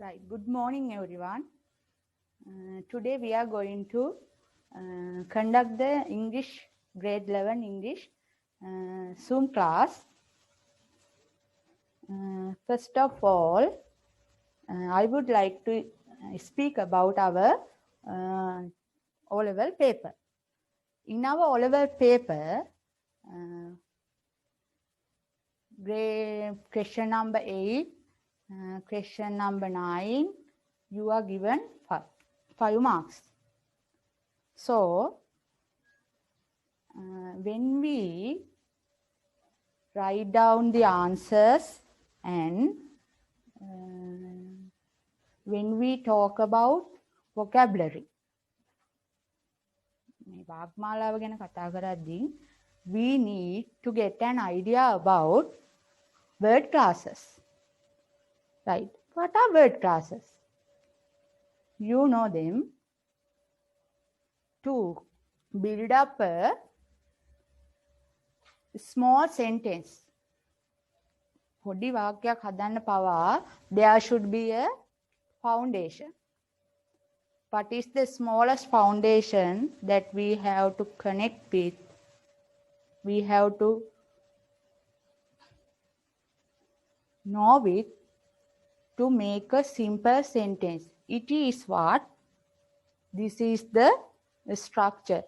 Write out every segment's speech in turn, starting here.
Right. Good morning, everyone. Today we are going to conduct the English grade 11 English Zoom class. First of all, I would like to speak about our O-level paper. In our O-level paper, grade question number 8, question number 9, you are given 5 marks. So, when we write down the answers and when we talk about vocabulary, we need to get an idea about word classes. Right? What are word classes? You know them. To build up a small sentence. පොඩි වාක්‍යයක් හදන්න පවා there should be a foundation. What is the smallest foundation that we have to connect with? We have to know it to make a simple sentence. It is what? This is the structure.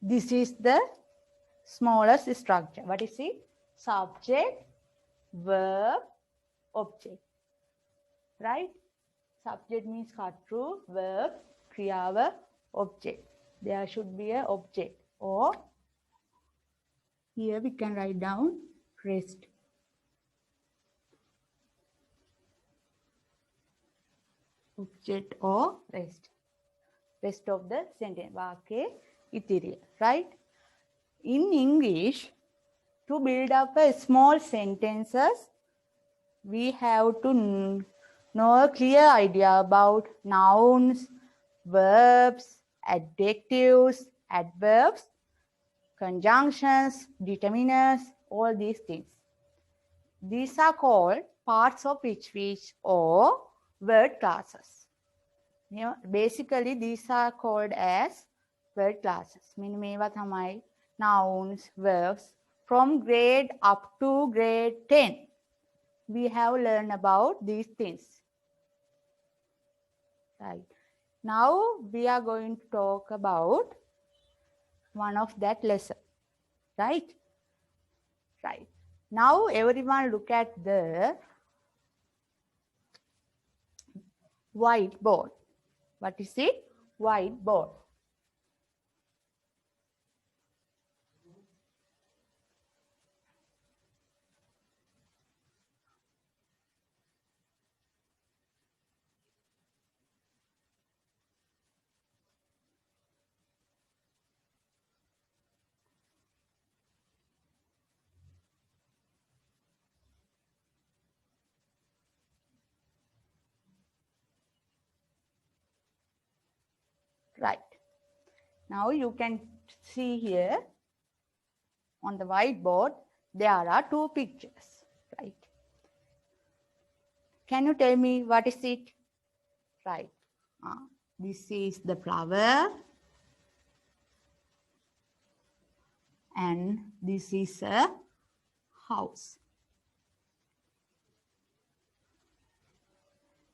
This is the smallest structure. What is it? Subject, verb, object. Right? Subject means katru, verb, kriyawa, object. There should be an object. Or here we can write down rest. Object or rest. Rest of the sentence. Vake itiriya. Right? In English, to build up a small sentences, we have to know a clear idea about nouns, verbs, adjectives, adverbs, conjunctions, determiners, all these things. These are called parts of which or word classes. You know, basically, these are called as word classes. Meaning, nouns, verbs. From grade up to grade 10, we have learned about these things. Right. Now, we are going to talk about one of that lesson. Right? Right. Now, everyone look at the whiteboard. What is it? Whiteboard. Right. Now you can see here on the whiteboard, there are two pictures. Right. Can you tell me what is it? Right. This is the flower. And this is a house.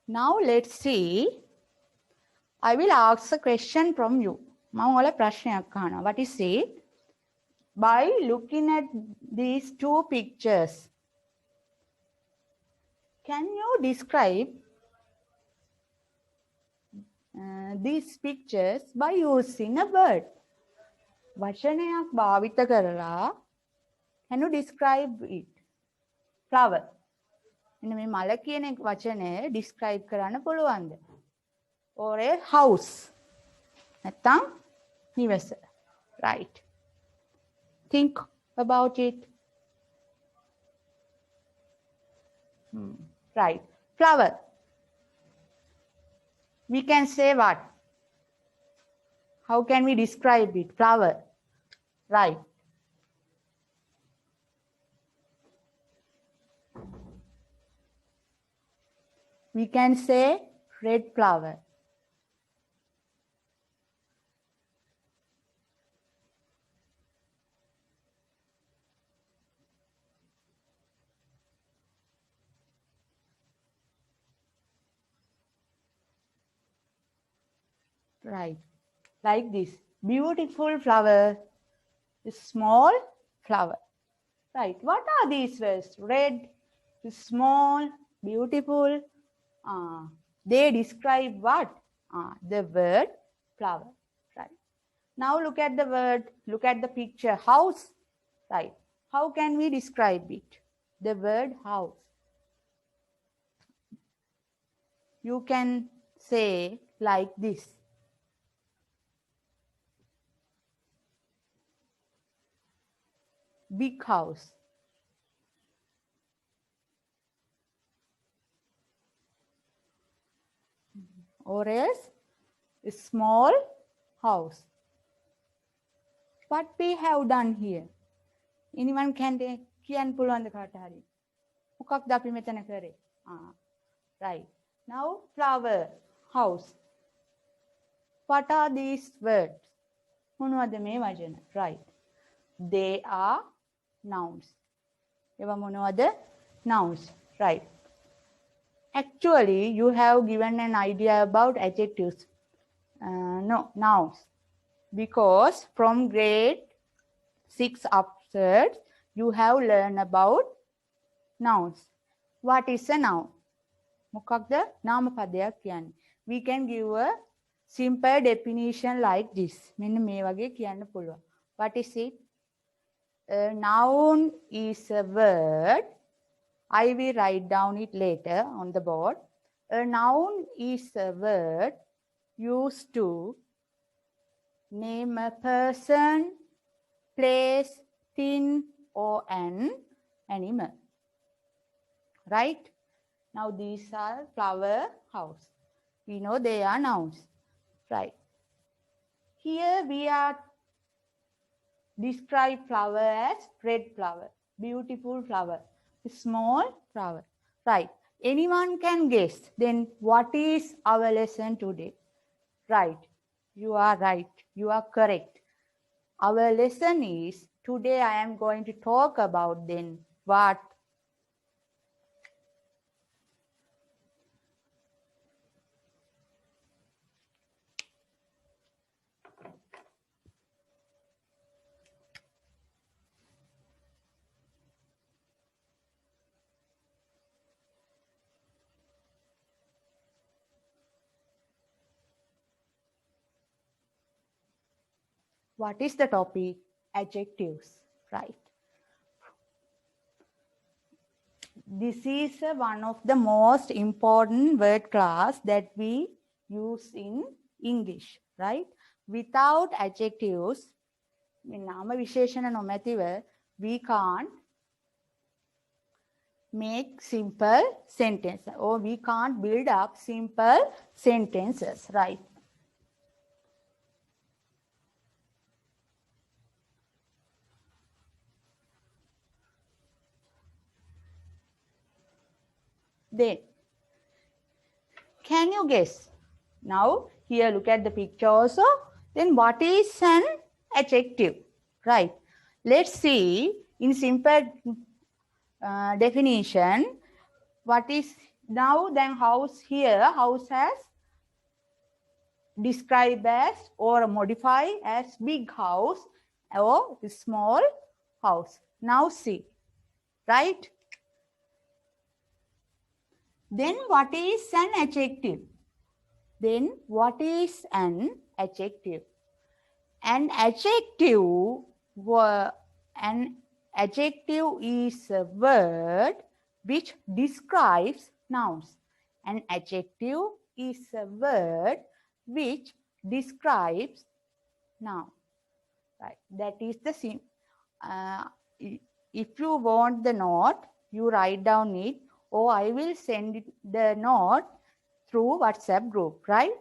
Now let's see. I will ask a question from you. What is it? By looking at these two pictures, can you describe these pictures by using a word. වචනයක් භාවිත කරලා can you describe it? Flower. මෙන්න මේ මල කියන වචනය describe කරන්න පුළුවන්ද? Or a house. නැත්නම් නිවස. Right. Think about it. Right. Flower. We can say what? How can we describe it? Flower. Right. We can say red flower. Right. Like this. Beautiful flower. Small flower. Right. What are these words? Red, small, beautiful. They describe what? The word flower. Right. Now look at the word, look at the picture. House. Right. How can we describe it? The word house. You can say like this. Big house. Or else a small house. What we have done here? Anyone can කියන්න පුළුවන්ද කාට හරි? මොකක්ද අපි මෙතන කරේ? Right. Now flower, house. What are these words? මොනවද මේ වචන? Right. They are nouns. ඒවා මොනවද? Nouns. Right. Actually, you have given an idea about adjectives. No, nouns. Because from grade 6 upwards, you have learned about nouns. What is a noun? මොකක්ද නාමපදයක් කියන්නේ? We can give a simple definition like this. මෙන්න මේ වගේ කියන්න පුළුවන්. What is it? A noun is a word. I will write down it later on the board. A noun is a word used to name a person, place, thing, or an animal. Right? Now these are flower, house. We know they are nouns. Right. Here we are describe flower as red flower, beautiful flower, small flower. Right. Anyone can guess then what is our lesson today? Right. You are right. You are correct. Our lesson is today I am going to talk about then what? What is the topic? Adjectives, right? This is one of the most important word class that we use in English, right? Without adjectives, නාම විශේෂණ නොමැතිව, we can't make simple sentences or we can't build up simple sentences, right? Then, can you guess? Now, here look at the picture also. Then what is an adjective? Right. Let's see in simple definition. What is now then house here? House has described as or modified as big house or small house. Now see. Right. Then what is an adjective? Then what is an adjective? An adjective is a word which describes nouns. An adjective is a word which describes noun. Right. That is the same. If you want the note, you write down it, or I will send the note through WhatsApp group, right?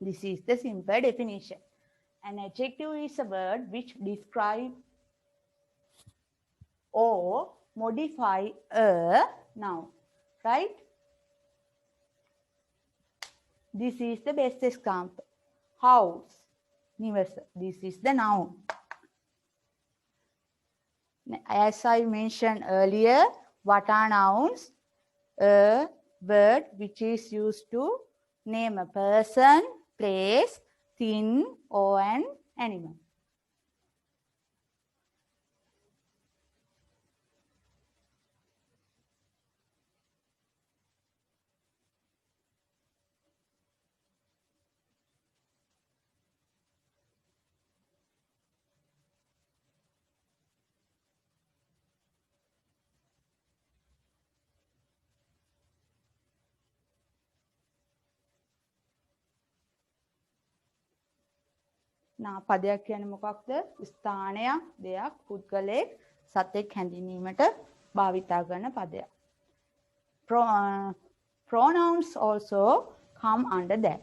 This is the simple definition. An adjective is a word which describes or modify a noun, right? This is the best example. House, නිවස. This is the noun. As I mentioned earlier, what are nouns? A word which is used to name a person, place, thing, or an animal. පදයක් කියන්නේ මොකක්ද? ස්ථානයක්, දෙයක්, පුද්ගලයෙක්, සතෙක් හැඳින්වීමට භාවිතා කරන පදයක්. Pronouns also come under that.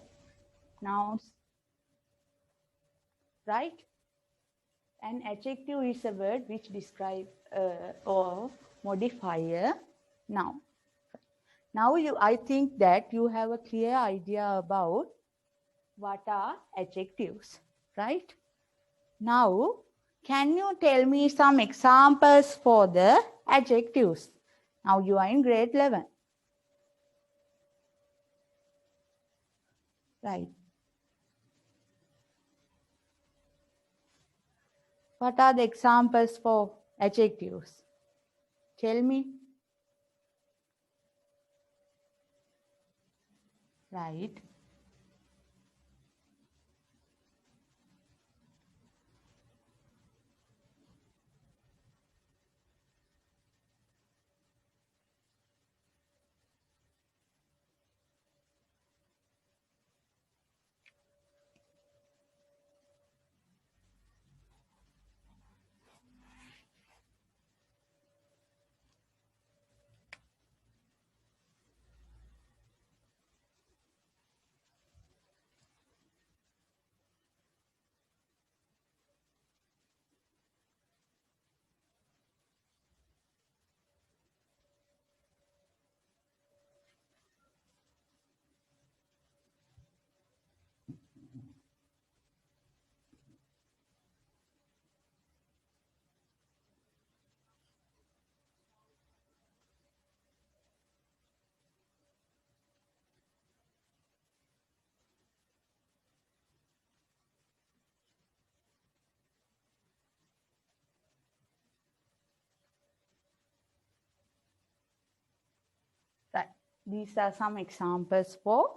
Nouns, right? An adjective is a word which describes or modify a noun. Now I think that you have a clear idea about what are adjectives, right? Now, can you tell me some examples for the adjectives? Now you are in grade 11. Right. What are the examples for adjectives? Tell me. Right. Right. These are some examples for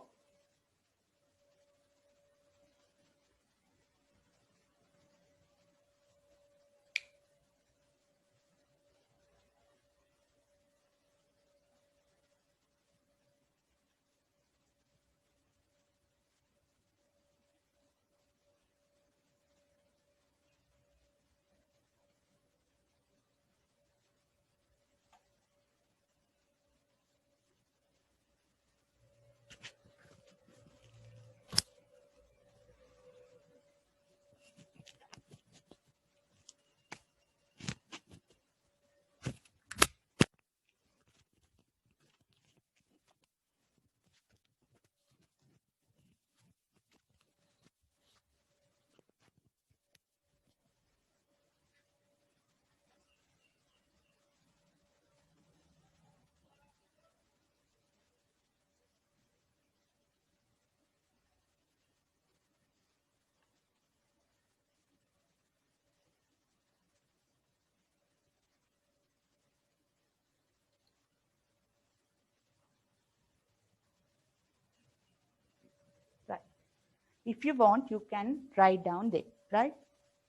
If you want, you can write down there, right?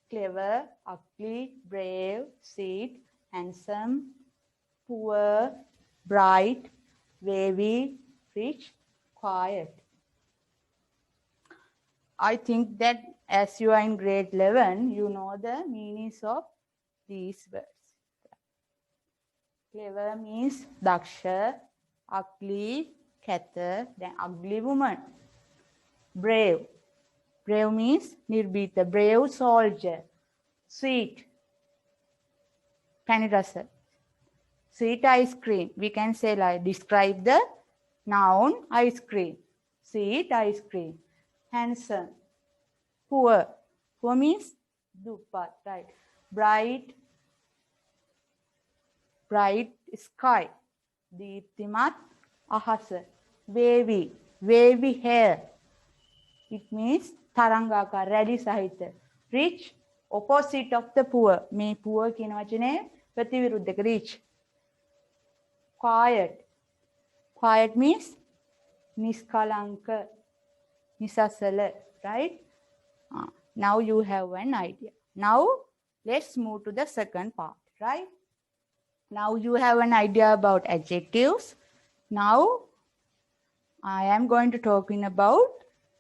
Clever, ugly, brave, sweet, handsome, poor, bright, wavy, rich, quiet. I think that as you are in grade 11, you know the meanings of these words. Clever means daksha, ugly, kata, then ugly woman. Brave. Brave means nirbhita, brave soldier. Sweet, panirasa. Sweet ice cream. We can say like describe the noun ice cream. Sweet ice cream. Handsome. Poor. Poor means dupat, right? Bright, bright sky. Deeptimat ahasa. Wavy. Wavy hair. It means tarangaka, rally sahita. Rich, opposite of the poor. Me poor කියන වචනේ ප්‍රතිවිරුද්ධක rich. Quiet. Quiet means niskalanka, nisasala, right? Now you have an idea. Now let's move to the second part, right? Now you have an idea about adjectives. Now I am going to talking about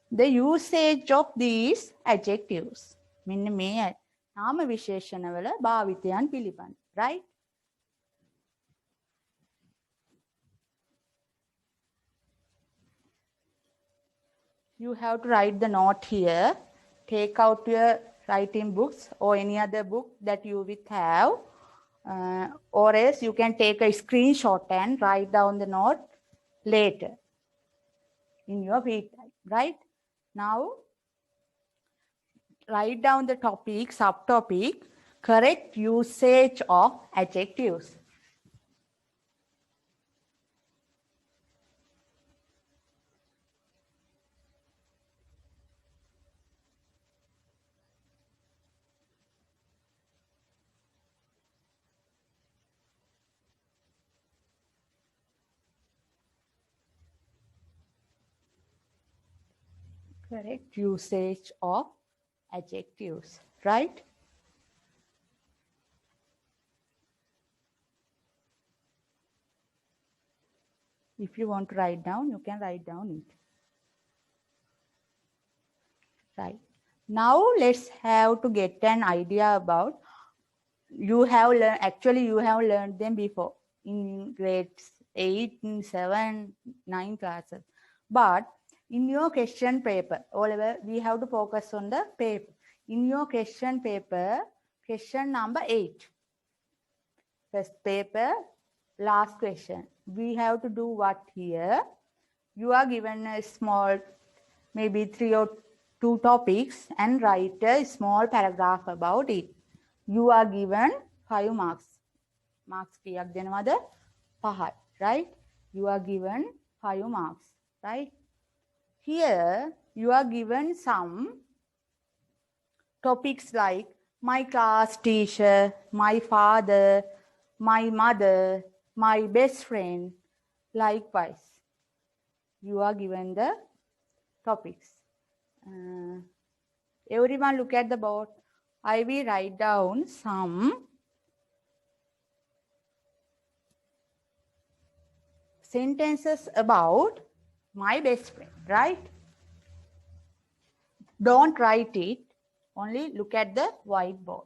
the usage of these adjectives. මෙන්න මේ නාම විශේෂණවල භාවිතයන් පිළිබඳ, right? You have to write the note here. Take out your writing books or any other book that you will have. Or else you can take a screenshot and write down the note later in your free time, right? Now, write down the topic, subtopic, correct usage of adjectives. Correct usage of adjectives, right? If you want to write down, you can write down it. Right. Now let's have to get an idea about, you have learned, actually you have learned them before in grades 8, 7, 9 classes. But in your question paper, Oliver, we have to focus on the paper. In your question paper, question number 8. First paper, last question. We have to do what here? You are given a small, maybe 3 or 2 topics and write a small paragraph about it. You are given 5 marks. Marks kiyak denawada? 5, right? You are given 5 marks, right? Here, you are given some topics like my class teacher, my father, my mother, my best friend. Likewise, you are given the topics. Everyone look at the board. I will write down some sentences about my best friend, right? Don't write it, only look at the whiteboard.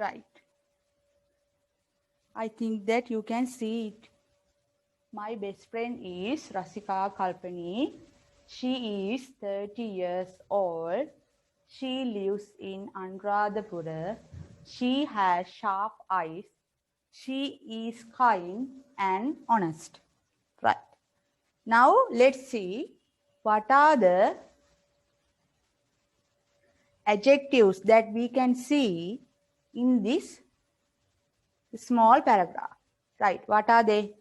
Right. I think that you can see it. My best friend is Rasika Kalpani. She is 30 years old. She lives in Anuradhapura. She has sharp eyes. She is kind and honest. Right. Now let's see what are the adjectives that we can see in this small paragraph. Right. What are they?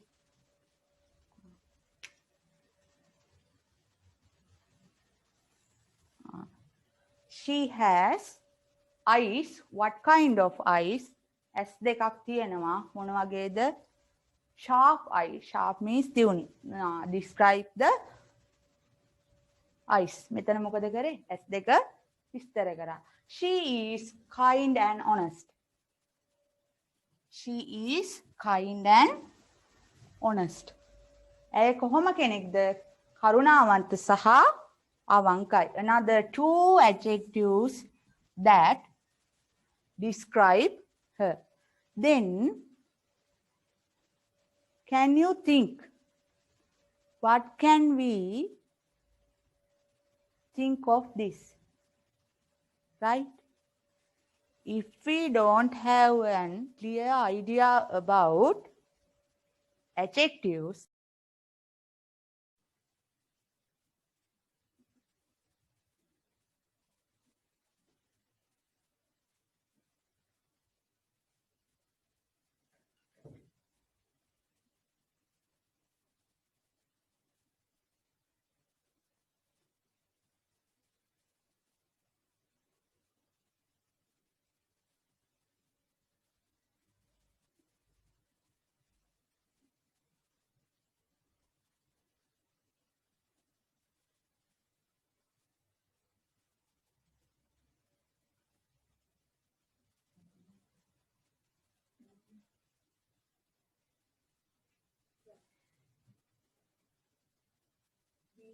She has eyes. What kind of eyes? ඇස් දෙකක් තියෙනවා. මොන වගේද? Sharp eye. Sharp means තියුණු. Describe the eyes. මෙතන මොකද කරේ? ඇස් දෙක විස්තර කරා. She is kind and honest. She is kind and honest. ඇය කොහොම කෙනෙක්ද? කරුණාවන්ත සහ අවංකයි. Another two adjectives that describe her. Then, can you think what can we think of this? Right? If we don't have a clear idea about adjectives,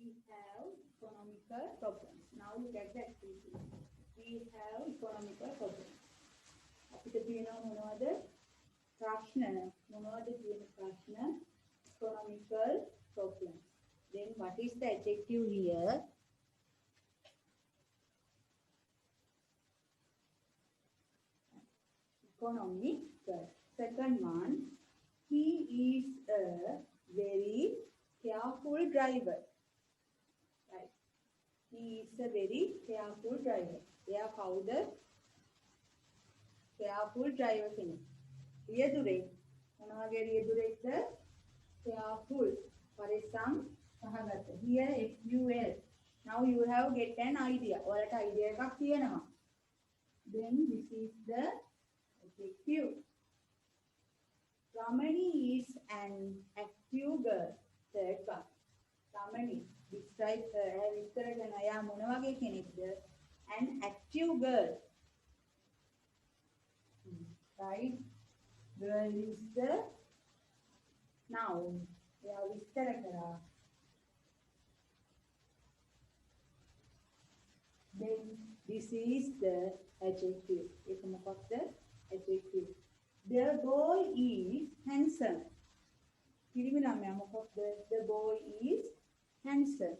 we have economical problems. Now look at the activity. We have economical problems. අපිට තියෙනවා මොනවද? ප්‍රශ්න. මොනවද තියෙන ප්‍රශ්න? Economical problems. Then what is the adjective here? Economical. Second one, he is a very careful driver. Right. He is a very careful driver. එයා කවුද? Careful driver කෙනෙක්. රියදුරෙක්. මොන වගේ රියදුරෙක්ද? Careful. පරිස්සම් සහගත. Here FUL. Now you have get an idea. ඔයාලට idea එකක් තියෙනවා. Then this is the adjective. Ramani is an active girl. Third one. Ramani. Describe her. විස්තර කරන එයා මොන වගේ කෙනෙක්ද? An active girl. Right? Girl is the noun. එයා විස්තර කරා. Then this is the adjective. ඒක මොකක්ද? Adjective. The boy is handsome. පිරිමි ළමයා මොකක්ද? The boy is handsome.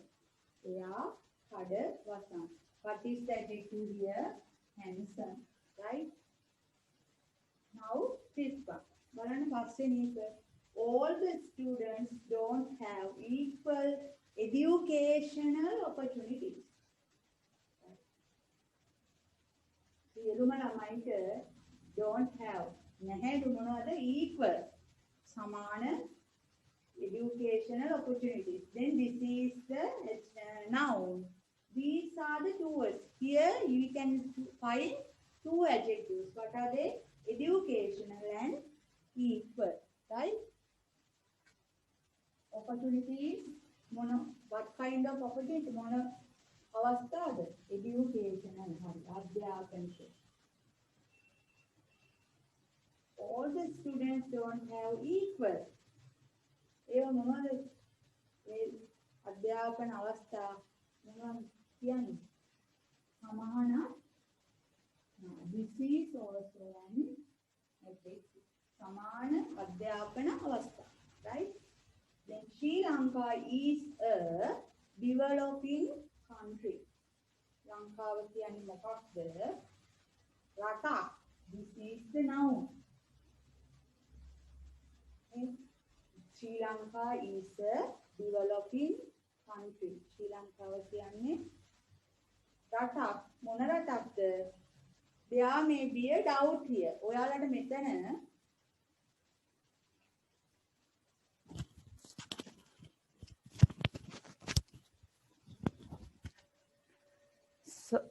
එයා කඩ වසන්. What is the adjective here? Handsome. Right? Now fifth one. බලන්න පස්වෙනි එක. All the students don't have equal educational opportunities. සියලුම ළමයින්ට don't have නැහැ මොනවද? Equal. සමාන educational opportunities. Then this is the noun. These are the two words. Here you can find two adjectives. What are they? Educational and equal. Right? Opportunities. What kind of opportunity? අවස්ථාද? Educational. අධ්‍යාපනික. All the students don't have equal. ඒවා මොනවද? ඒ අධ්‍යාපන අවස්ථා මොනවද කියන්නේ? සමාන This is also an adjective. Samana Adhyapana Avastha. Right? Then Sri Lanka is a developing country. ලංකාව කියන්නේ මොකක්ද? රටක්. This is the noun. Sri Lanka is a developing country. Sri Lanka කියන්නේ රටක්. මොන රටක්ද? There may be a doubt here. ඔයාලට මෙතන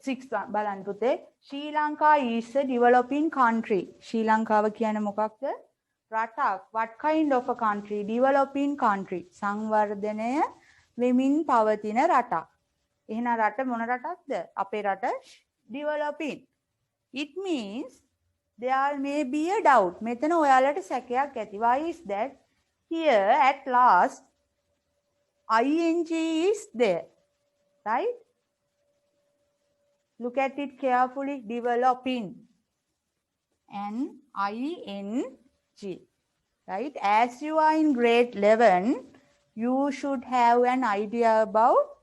six බලන්න පුතේ. Sri Lanka is a developing country. ශ්‍රී ලංකාව කියන්නේ මොකක්ද? රටක්. What kind of a country? Developing country. සංවර්ධනය වෙමින් පවතින රටක්. එහෙනම් රට මොන රටක්ද? අපේ රට developing. It means there may be a doubt. මෙතන ඔයාලට සැකයක් ඇති. Why is that? Here at last ing is there. Right? Look at it carefully. Developing. N-I-N-G. Right? As you are in grade 11, you should have an idea about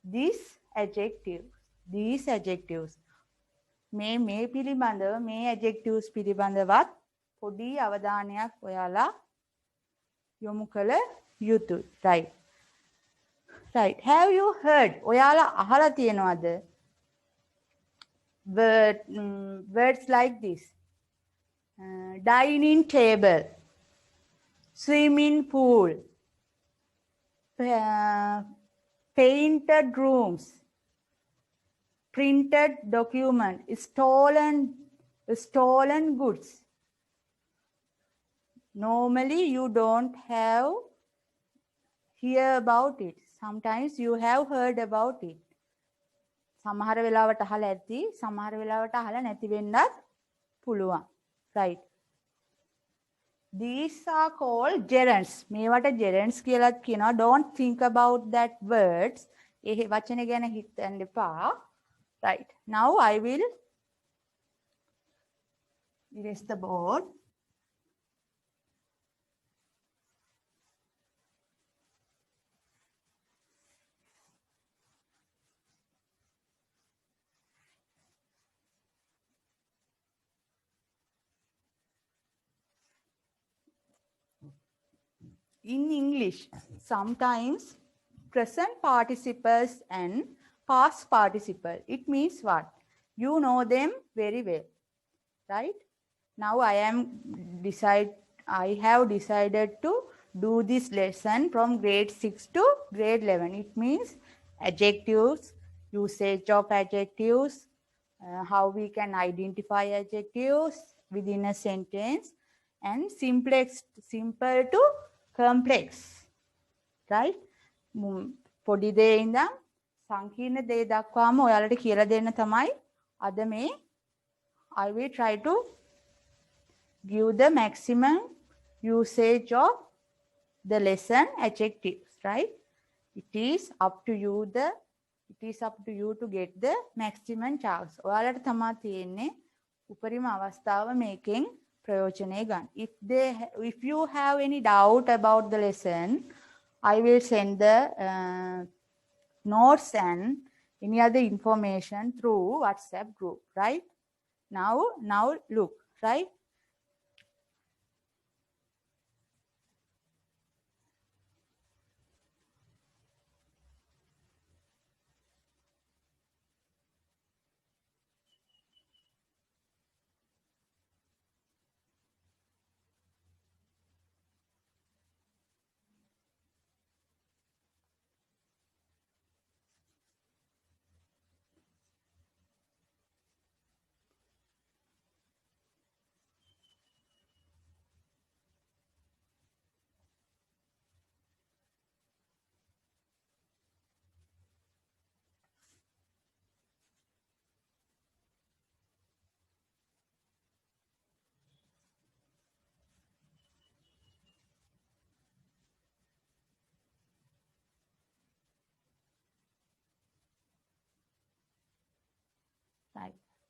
these adjectives. These adjectives. මේ පිළිබඳව මේ adjectives පිළිබඳවත් පොඩි අවධානයක් ඔයාලා යොමු කළ යුතුයි. Right. Right. Have you heard? ඔයාලා අහලා තියෙනවද? Words like this. Dining table, swimming pool, painted rooms, printed document, stolen goods. Normally you don't have hear about it. Sometimes you have heard about it. සමහර වෙලාවට අහලා ඇති, සමහර වෙලාවට අහලා නැති වෙන්නත් පුළුවන්. Right. These are called gerunds. මේවට gerunds කියලාත් කියනවා. Don't think about that words. ඒ වචනේ ගැන හිතන්න එපා. Right. Now I will erase the board. In English, sometimes present participles and past participle. It means what? You know them very well, right? Now I have decided to do this lesson from grade 6 to grade 11. It means adjectives, usage of adjectives, how we can identify adjectives within a sentence, and simple to complex, right? පොඩි දේ ඉඳන් සංකීර්ණ දේ දක්වාම ඔයාලට කියලා දෙන්න තමයි අද මේ I will try to give the maximum usage of the lesson adjectives, right? It is up to you to get the maximum chance. ඔයාලට තමයි තියෙන්නේ උපරිම අවස්ථාව මේකෙන් ප්‍රයෝජනය ගන්න. If you have any doubt about the lesson, I will send the notes and any other information through WhatsApp group, right? Now look, right?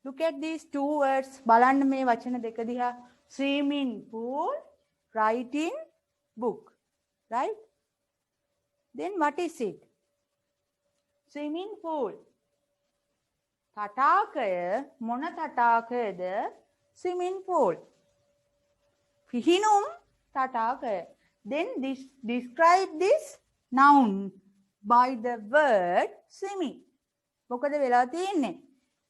Look at these two words. බලන්න මේ වචන දෙක දිහා. Swimming pool, writing book. Right? Then what is it? Swimming pool. තටාකය මොන තටාකයද? Swimming pool. පිහිනුම් තටාකය. Then describe this noun by the word swimming. මොකද වෙලා තියෙන්නේ?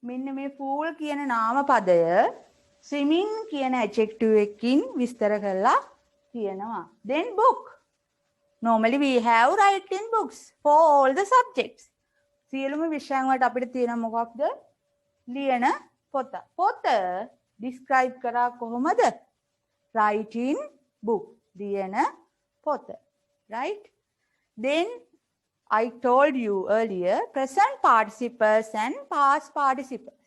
මෙන්න මේ pool කියන නාම පදය swimming කියන adjective එකකින් විස්තර කරලා තියෙනවා. Then book. Normally we have writing books for all the subjects. සියලුම විෂයන් වලට අපිට තියෙන මොකක්ද? ලියන පොත. පොත describe කරා කොහොමද? Writing book. ලියන පොත. Right? Then I told you earlier present participles and past participles.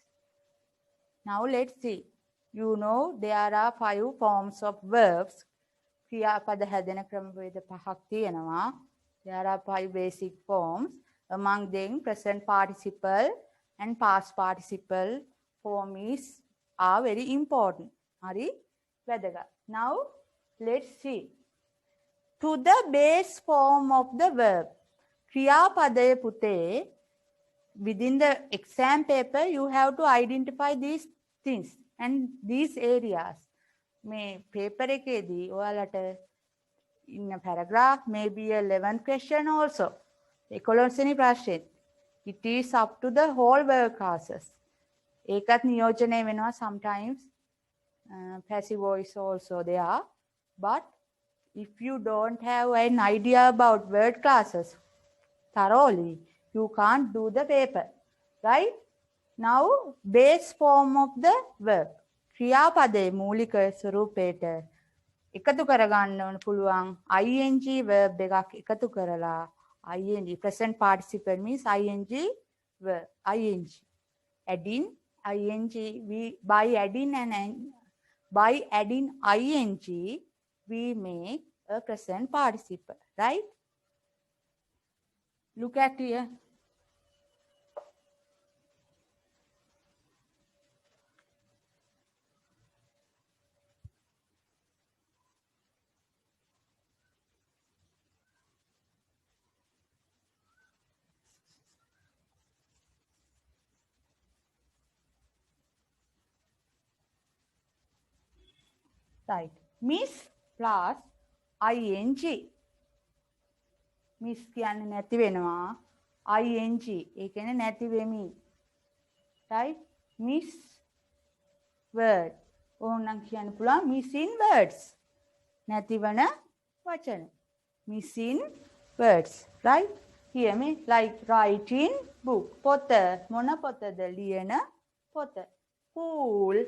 Now let's see. You know there are 5 forms of verbs. ක්‍රියාපද හැදෙන ක්‍රමවේද 5ක් තියෙනවා. There are 5 basic forms. Among them present participle and past participle forms are very important. Hari වැදගත්. Now let's see. To the base form of the verb. ක්‍රියාපදය පුතේ within the exam paper you have to identify these things and these areas. මේ paper එකේදී ඔයාලට in a paragraph maybe a 11th question also. 11 වෙනි ප්‍රශ්නේ. It is up to the whole work classes. ඒකත් නියෝජනය වෙනවා sometimes. Passive voice also there. But if you don't have an idea about word classes thoroughly, you can't do the paper. Right? Now, base form of the verb. ක්‍රියාපදයේ මූලික ස්වරූපයට එකතු කරගන්න පුළුවන් ing verb එකක් එකතු කරලා ing present participle means ing verb ing adding ing by adding ing we make a present participle, right? Look at here. Right. Miss plus ing. Miss කියන්නේ නැති වෙනවා. ing ඒ කියන්නේ නැති වෙමි. Right? Miss word. ඕනනම් කියන්න පුළුවන් missing words. නැතිවන වචන. Missing words. Right? Hear me? Like writing book. පොත. මොන පොතද? ලියන පොත. Pool.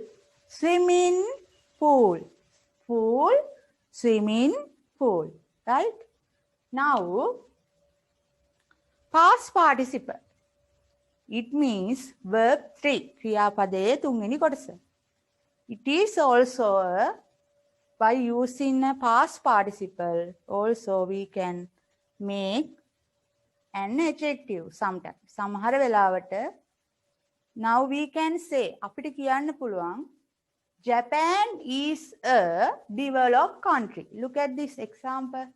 Swimming pool. Pool, swimming pool, right? Now, past participle. It means verb 3. ක්‍රියාපදයේ 3 වෙනි කොටස. It is also by using a past participle also we can make an adjective sometimes. සමහර වෙලාවට now we can say අපිට කියන්න පුළුවන් Japan is a developed country. Look at this example.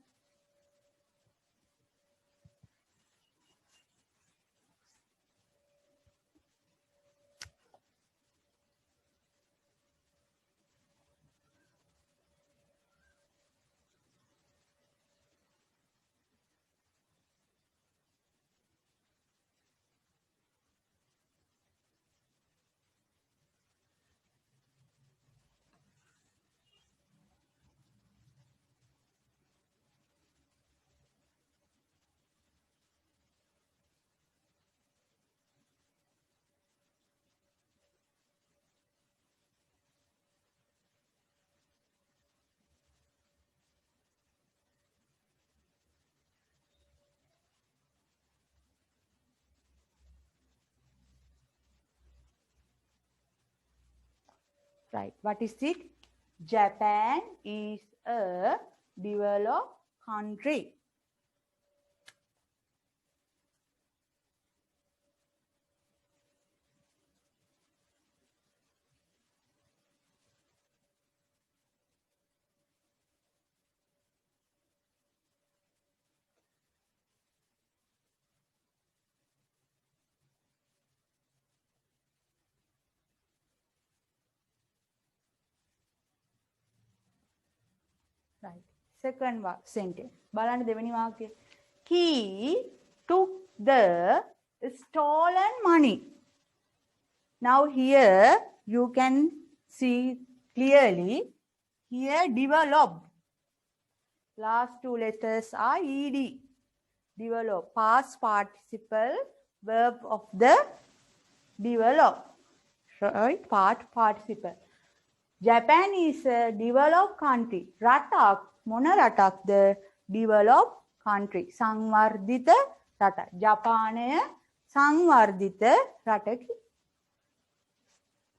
Right. What is it? Japan is a developed country. Right. Second sentence. බලන්න දෙවෙනි වාක්‍යය. He took the stolen money. Now here you can see clearly here developed. Last two letters are ed. Develop. Past participle verb of the develop. Right? Participle. Japan is a developed country. රටක් මොන රටක්ද? Developed country. සංවර්ධිත රට. ජපානය සංවර්ධිත රටකි.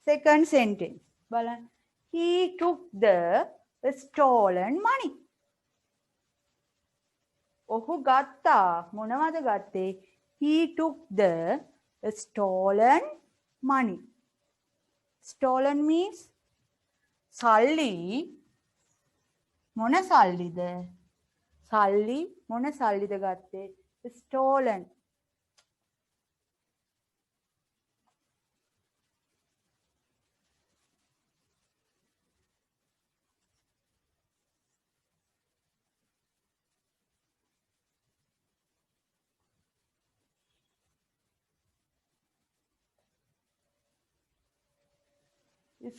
Second sentence. බලන්න. He took the stolen money. ඔහු ගත්තා. මොනවද ගත්තේ? He took the stolen money. Stolen means සල්ලි මොන සල්ලිද? සල්ලි මොන සල්ලිද ගත්තේ? Stolen.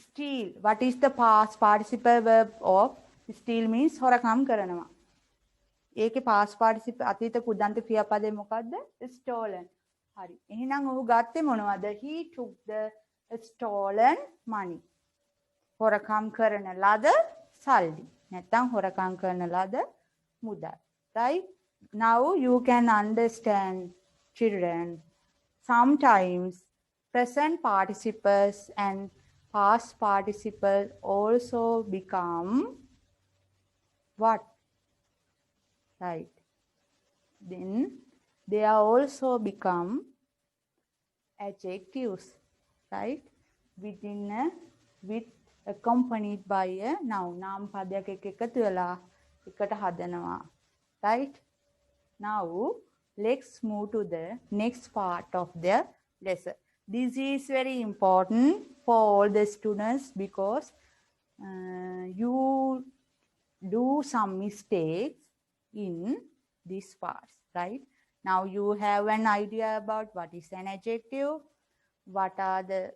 Steal. What is the past participle verb of steal means හොරකම් කරනවා. ඒකේ past participle අතීත කුදන්ත ක්‍රියාපදේ මොකද්ද? Stolen. හරි. එහෙනම් ඔහු ගත්තේ මොනවද? He took the stolen money. හොරකම් කරන ලද සල්ලි. නැත්නම් හොරකම් කරන ලද මුදල්. Right? Now you can understand, children, sometimes present participles and past participle also become what? Right. Then they are also become adjectives, right? With accompanied by a noun. නාම පදයක් එක්ක එකතු වෙලා එකට හදනවා. Right? Now let's move to the next part of the lesson. This is very important for all the students because you do some mistakes in this part, right? Now you have an idea about what is an adjective, what are the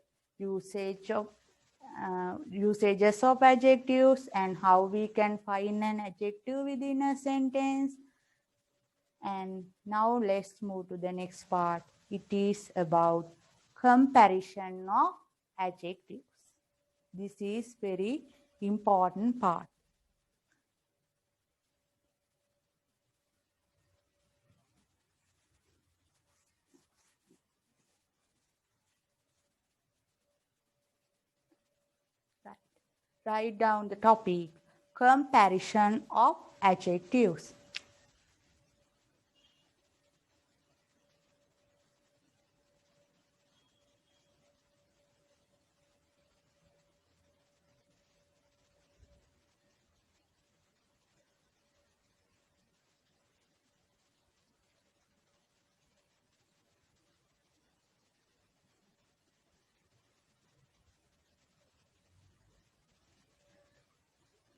usages of adjectives, and how we can find an adjective within a sentence. And now let's move to the next part. It is about comparison of adjectives. This is very important part. Right. Write down the topic, comparison of adjectives.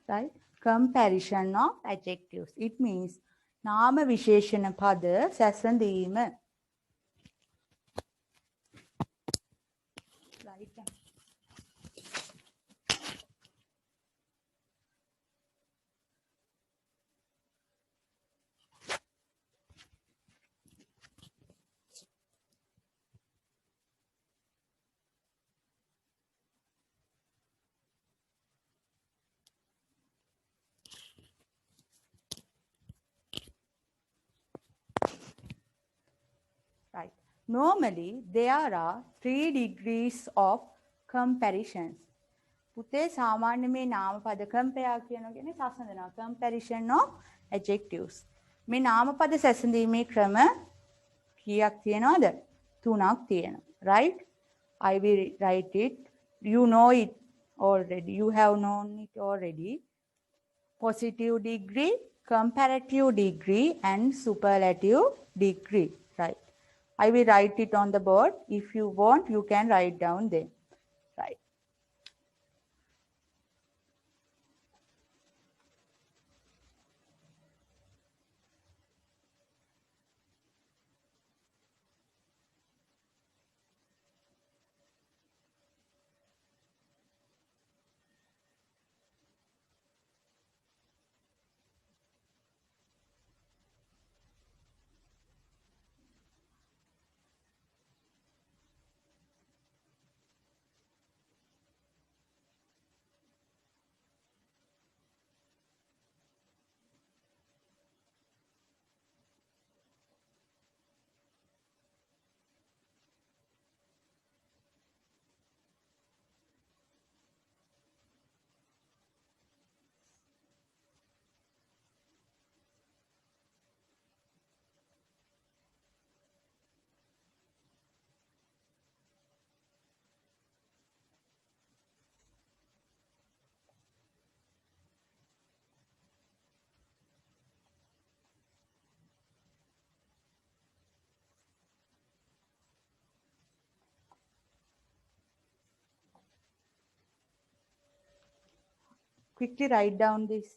Right? Comparison of adjectives. It means නාම විශේෂණ පද සැසඳීම. Right. Right. Normally, there are 3 degrees of comparisons. පුතේ සාමාන්‍ය මේ නාම පද compare කියනවා කියන්නේ සසඳනවා. Comparison of adjectives. මේ නාම පද සැසඳීමේ ක්‍රම කීයක් තියෙනවද? 3ක් තියෙනවා. Right? I will write it. You know it already. You have known it already. Positive degree, comparative degree, and superlative degree. Right. I will write it on the board. If you want, you can write down there. Right. Quickly write down this.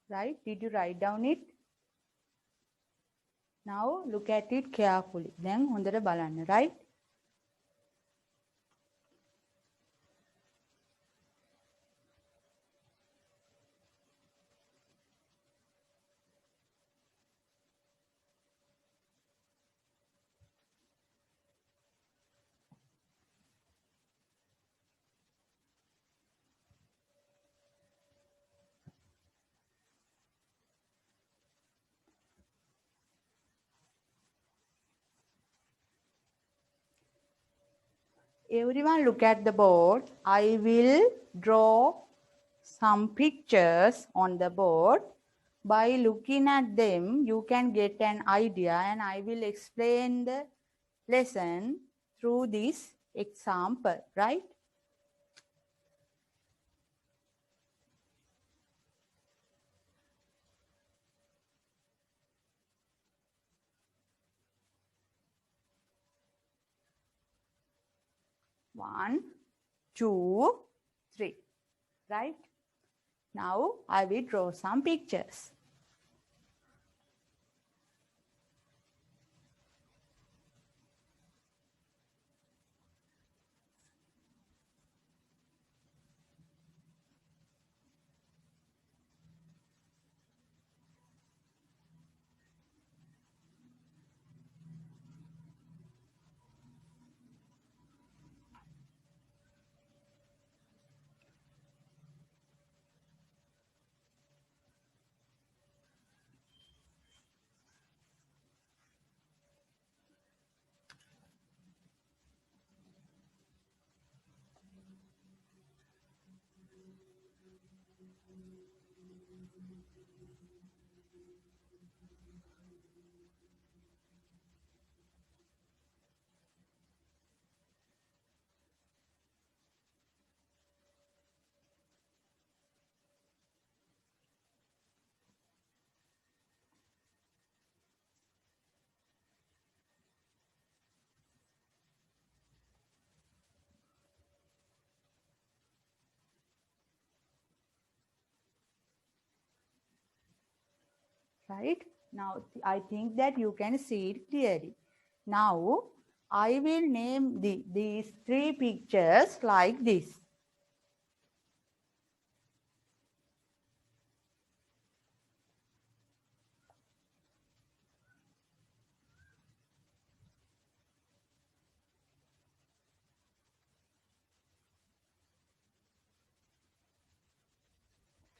Right? Did you write down it? Now look at it carefully. Then හොඳට බලන්න, right? Everyone look at the board. I will draw some pictures on the board. By looking at them, you can get an idea, and I will explain the lesson through this example, right? One, two, three, right? Now I will draw some pictures. Right? Now, I think that you can see it clearly. Now, I will name these three pictures like this.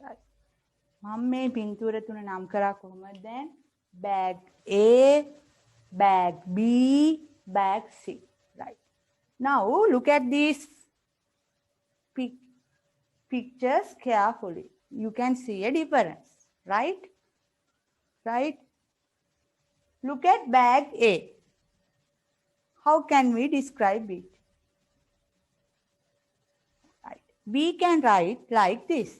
Right. මම මේ පින්තූර තුන නම් කරා කොහොමද දැන්? Bag A, bag B, bag C. Right. Now look at these pictures carefully. You can see a difference, right? Right? Look at bag A. How can we describe it? Right. We can write like this.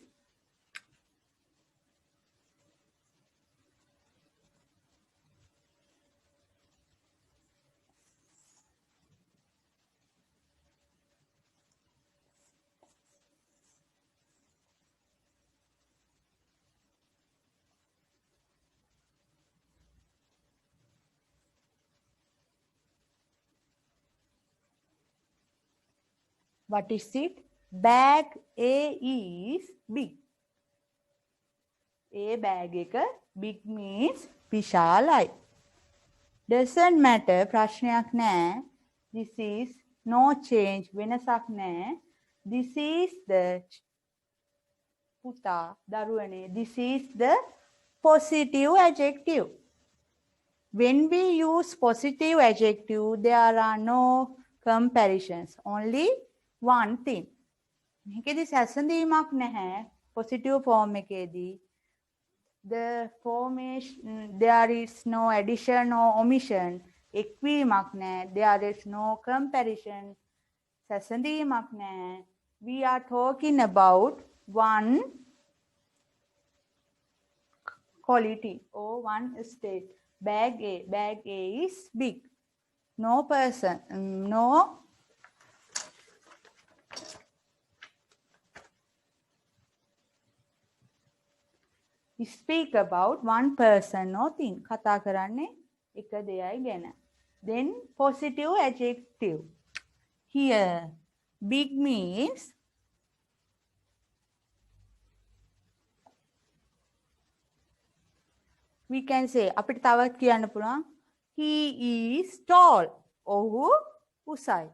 What is it? Bag A is big. A bag එක big means විශාලයි. Doesn't matter, ප්‍රශ්නයක් නැහැ. This is no change, වෙනසක් නැහැ. This is the puta, daruwane. This is the positive adjective. When we use positive adjective, there are no comparisons. Only one thing. මේකෙදි සැසඳීමක් නැහැ. Positive form එකේදී. The formation, there is no addition or omission. එක්වීමක් නැහැ. There is no comparison. සැසඳීමක් නැහැ. We are talking about one quality or one state. Bag A is big. No person, no speak about one person or thing. කතා කරන්නේ එක දෙයයි ගැන. Then positive adjective. Here, big means we can say අපිට තවත් කියන්න පුළුවන් he is tall. ඔහු උසයි.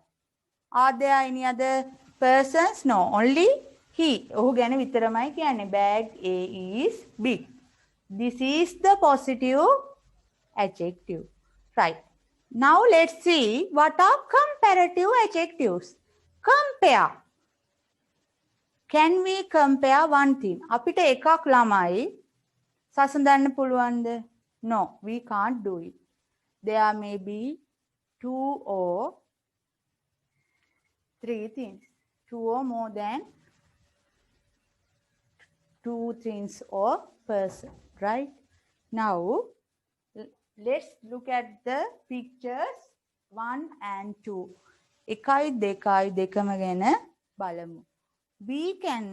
Are there any other persons? No, only he. ඔහු ගැන විතරමයි කියන්නේ. Bag A is big. This is the positive adjective. Right. Now let's see what are comparative adjectives. Compare. Can we compare one thing? අපිට එකක් ළමයි සසඳන්න පුළුවන්ද? No, we can't do it. There may be 2 or 3 things. 2 or more than 2 things or person, right? Now, let's look at the pictures 1 and 2. එකයි දෙකයි දෙකම ගැන බලමු. We can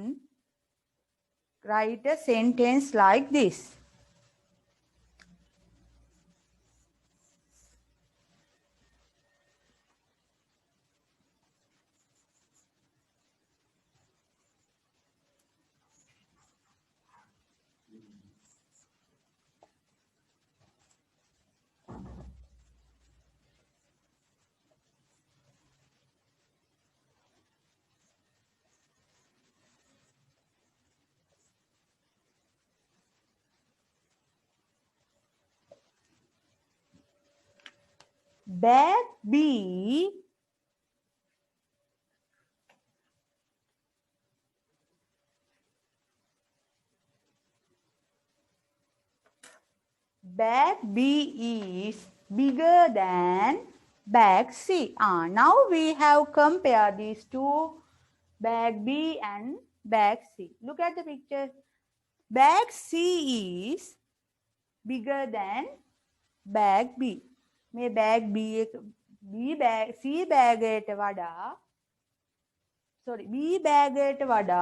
write a sentence like this. Bag B is bigger than bag C. Now we have compared these two, bag B and bag C. Look at the picture. Bag C is bigger than bag B. මේ bag B C bag එකට වඩා B bag එකට වඩා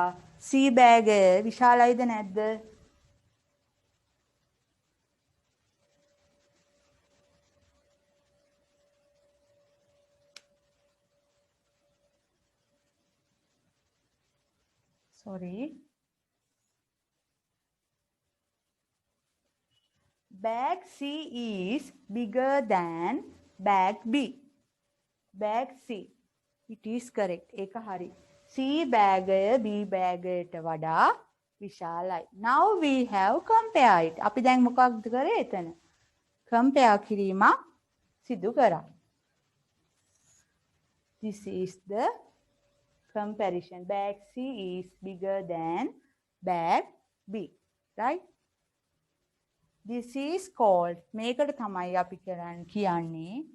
C bag විශාලයිද නැද්ද? Bag C is bigger than bag B. Bag C. It is correct. ඒක හරි. C bag B bag එකට වඩා විශාලයි. Now we have compared it. අපි දැන් මොකක්ද කරේ එතන? compare කිරීමක් සිදු කරා. This is the comparison. Bag C is bigger than bag B. Right? This is called, මේකට තමයි අපි කියන්නේ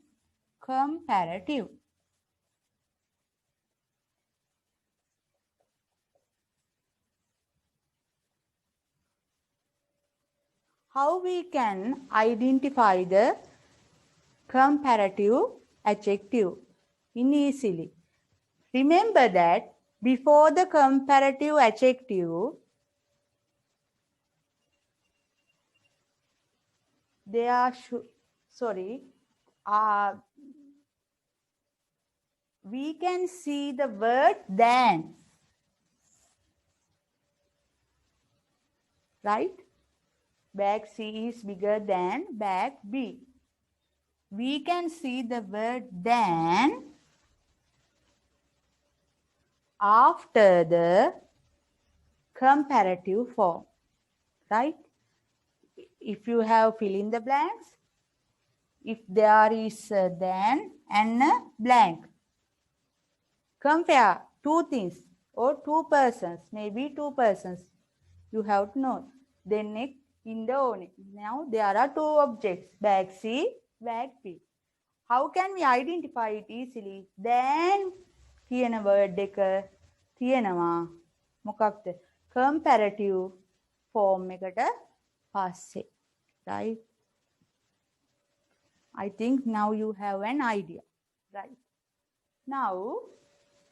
comparative. How we can identify the comparative adjective easily? Remember that before the comparative adjective, there we can see the word than, right? Bag C is bigger than bag B. We can see the word than after the comparative form, right? If you have fill in the blanks, if there is a than and a blank, compare two things or two persons, maybe two persons. You have to know. Then next in the only. Now there are two objects, bag C, bag B. How can we identify it easily? Then කියන word එක තියෙනවා මොකක්ද? comparative form එකට පස්සේ. Right? I think now you have an idea. Right? Now,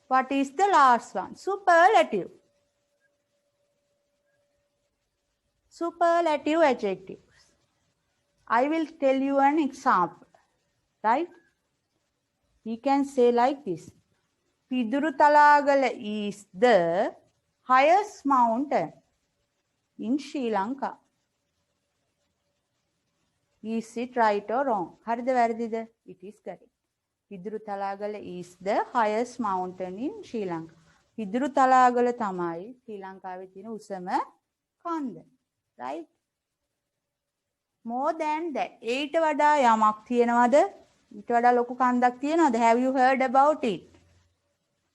what is the last one? Superlative. Superlative adjectives. I will tell you an example. Right? We can say like this. Piduruthalagala is the highest mountain in Sri Lanka. Is it right or wrong? Haridha varadida? It is correct. Piduruthalagala is the highest mountain in Sri Lanka. Piduruthalagala තමයි ශ්‍රී ලංකාවේ තියෙන උසම කන්ද. Right? More than that. ඊට වඩා යමක් තියෙනවද? ඊට වඩා ලොකු කන්දක් තියෙනවද? Have you heard about it?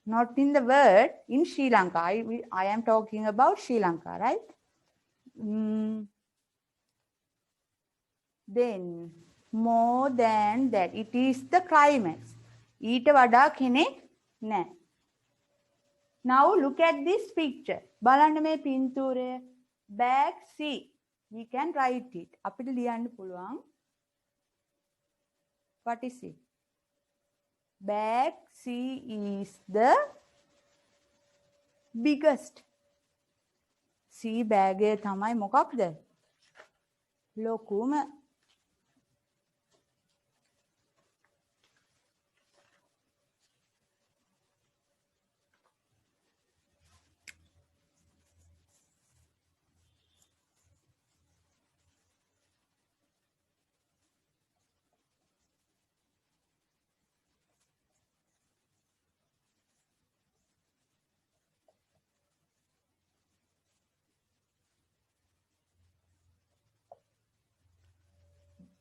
Not in the word, in Sri Lanka. I am talking about Sri Lanka, right? Then, more than that, it is the climax. ඊට වඩා කෙනෙක් නැහැ. Now look at this picture. බලන්න මේ පින්තූරය. Bag C. We can write it. අපිට ලියන්න පුළුවන්. What is it? Bag C is the biggest. C bag එක තමයි මොකක්ද? ලොකුම.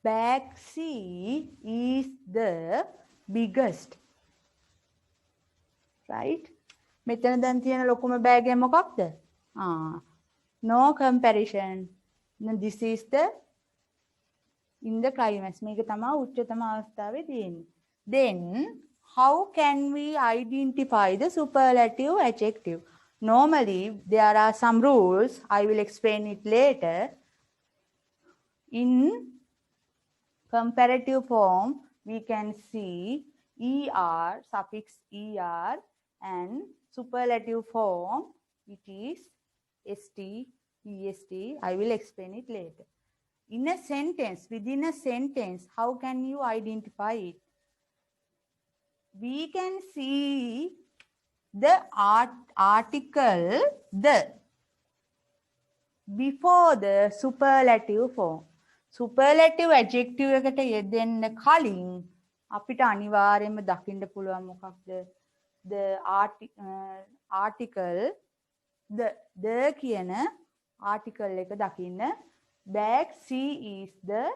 Bag C is the biggest. Right? මෙතන දැන් තියෙන ලොකුම bag එක මොකක්ද? No comparison. This is the in the climax. මේක තමයි උච්චතම අවස්ථාවේ තියෙන්නේ. Then how can we identify the superlative adjective? Normally there are some rules. I will explain it later. In comparative form, we can see ER, suffix ER, and superlative form, it is ST, EST. I will explain it later. In a sentence, within a sentence, how can you identify it? We can see the article the before the superlative form. Superlative adjective එකට යෙදෙන්න කලින් අපිට අනිවාර්යයෙන්ම දකින්න පුළුවන් මොකක්ද? The article the කියන article එක දකින්න. Bag C is the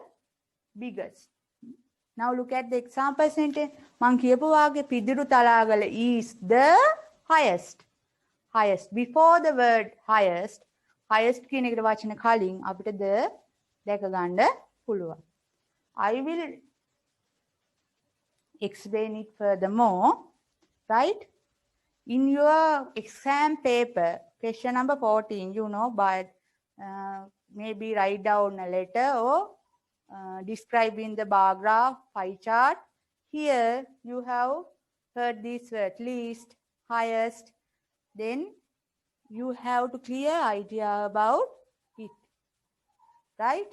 biggest. Now look at the example sentence. මං කියපු වාගේ Pidurutalagala is the highest. Highest. Before the word highest කියන එකට වචන කලින් අපිට the දැක ගන්න පුළුවන්. I will explain it furthermore, right? In your exam paper, question number 14, you know, but maybe write down a letter or describe in the bar graph, pie chart. Here you have heard this word, least, highest. Then you have to clear idea about it. Right?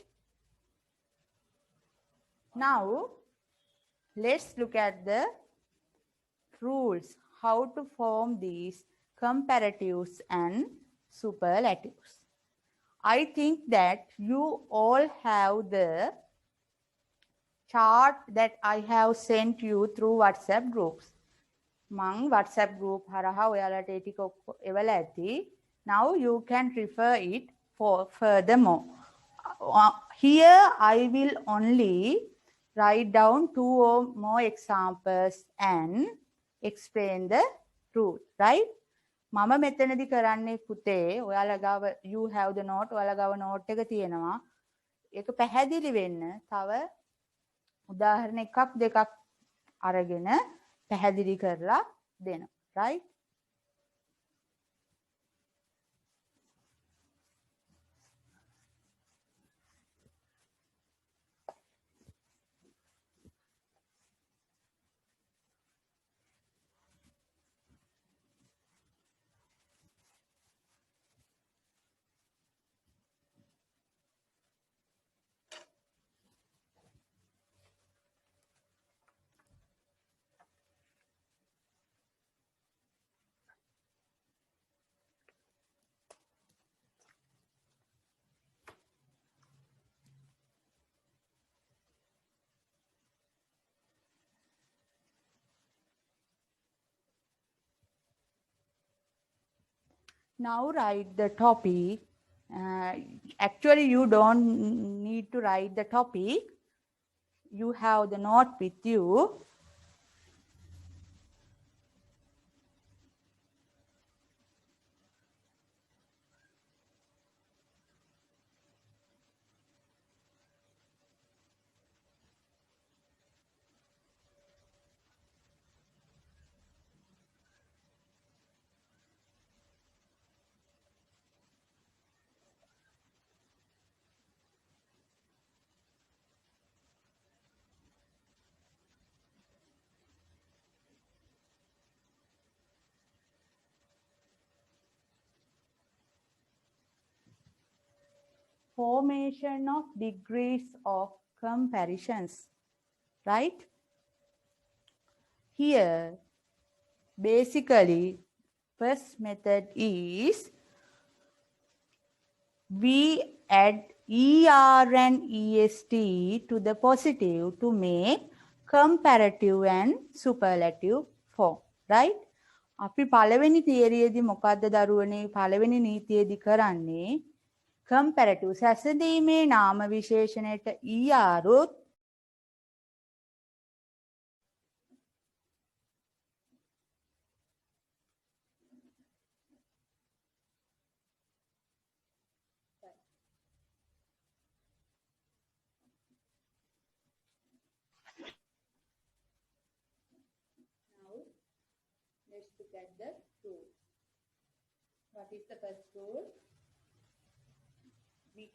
Now, let's look at the rules, how to form these comparatives and superlatives. I think that you all have the chart that I have sent you through WhatsApp groups. මං WhatsApp group හරහා ඔයාලට ඒ ටික එවලා ඇති. Now you can refer it for furthermore. Here I will only write down 2 or more examples and explain the truth, right? මම මෙතනදි කරන්නේ පුතේ ඔයාලා ගාව you have the note ඔයාලා ගාව note එක තියෙනවා. ඒක පැහැදිලි වෙන්න තව උදාහරණ එකක් දෙකක් අරගෙන පැහැදිලි කරලා දෙනවා, right? Now write the topic. Actually, you don't need to write the topic. You have the note with you. Formation of degrees of comparisons, right? Here, basically, first method is we add ER and EST to the positive to make comparative and superlative form, right? අපි පළවෙනි තියරියේදී මොකද්ද දරුවනේ පළවෙනි නීතියේදී කරන්නේ comparative සැසඳීමේ නාම විශේෂණයට ER උත් let's look at the rule. What is the first rule? We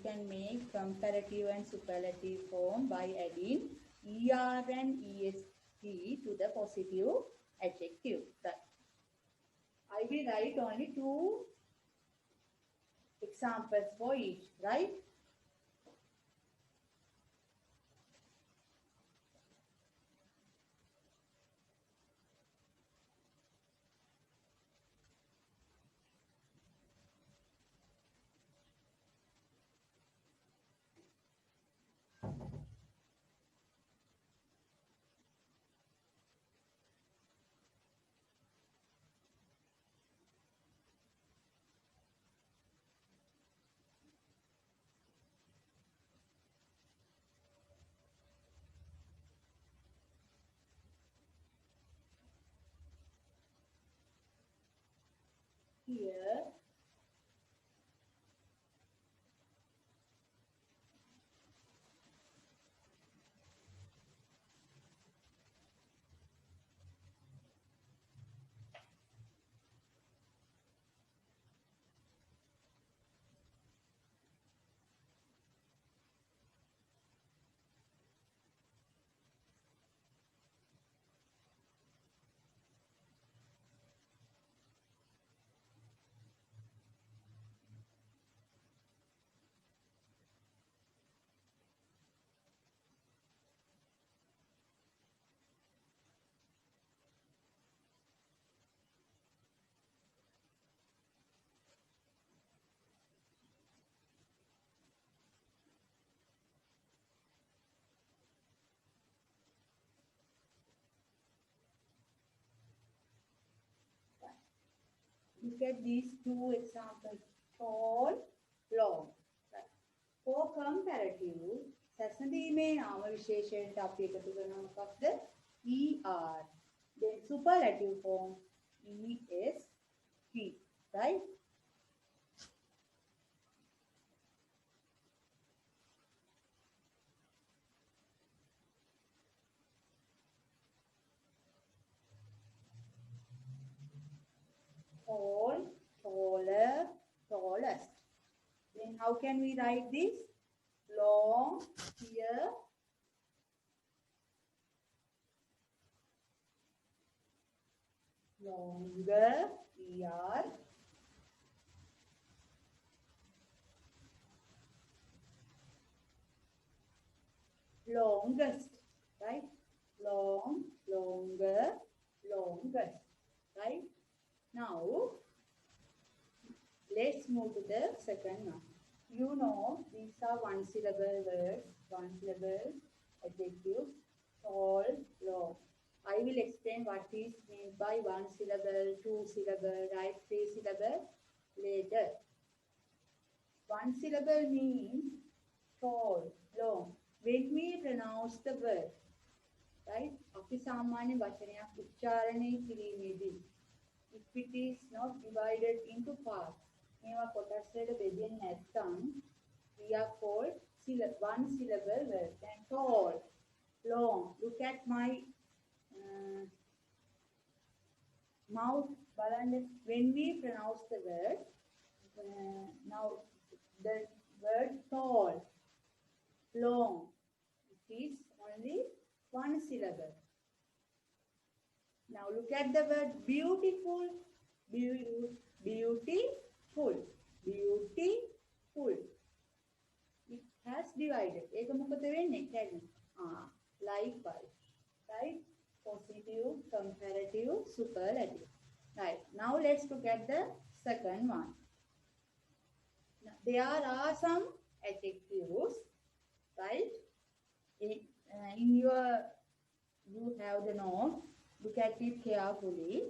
can make comparative and superlative form by adding ER and EST to the positive adjective. Right. I will write only 2 examples for each, right? Here, Look at these two examples, tall, long. Right. For comparative, සැසඳීමේ නාම විශේෂයට අපි එකතු කරන මොකක්ද? ER. Then superlative form EST. Right? Tall, taller, tallest. Then how can we write this? Long, here. Longer, ER. Longest, right? Long, longer, longest, right? Now, let's move to the second one. You know, these are one syllable words, one syllable adjectives, tall, long. I will explain what is meant by one syllable, two syllable, right, three syllable later. One syllable means tall, long. When we pronounce the word, right? අපි සාමාන්‍ය වචනයක් උච්චාරණය කිරීමේදී if it is not divided into parts, මේවා කොටස් වලට බෙදෙන්නේ නැත්නම් we are called one syllable word. And tall, long. Look at my mouth. When we pronounce the word, now the word tall, long, it is only one syllable. Now look at the word beautiful. Beautiful. Beautiful. It has divided. ඒක මොකද වෙන්නේ? Likewise. Right? Positive, comparative, superlative. Right. Now let's look at the second one. Now, there are some adjectives, right? In your, you have the note. Look at it carefully.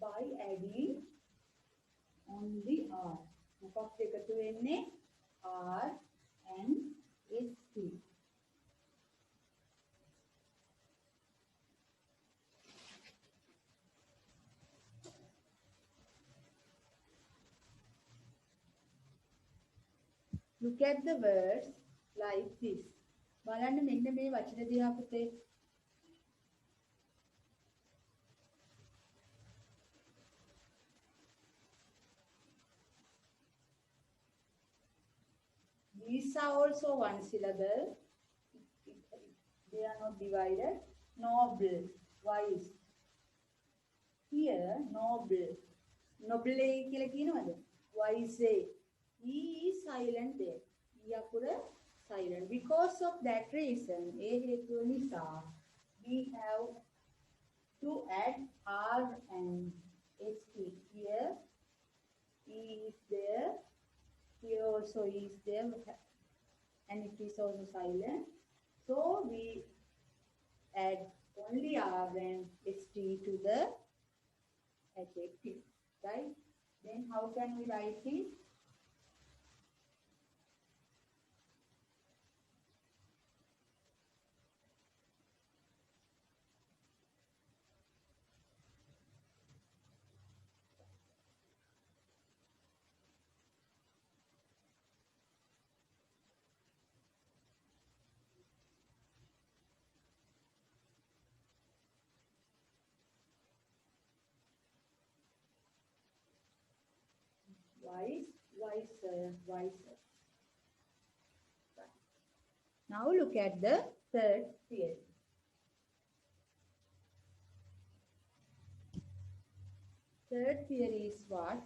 By adding only R. මොකක්ද එකතු වෙන්නේ? R and ST. Look at the words like this. බලන්න මෙන්න මේ වචන දිහා පුතේ. These are also one syllable. They are not divided. Noble, wise. Here, noble. Noble කියලා කියනවද? Wise. E is silent there. E අකුර silent. Because of that reason, ඒ හේතුව නිසා we have to add R and ST. Here, E is there. Here also is there, and it is also silent. So we add only R and ST to the adjective, right? Then how can we write it? Wise, wiser, wiser. Right. Now look at the third theory. Third theory is what?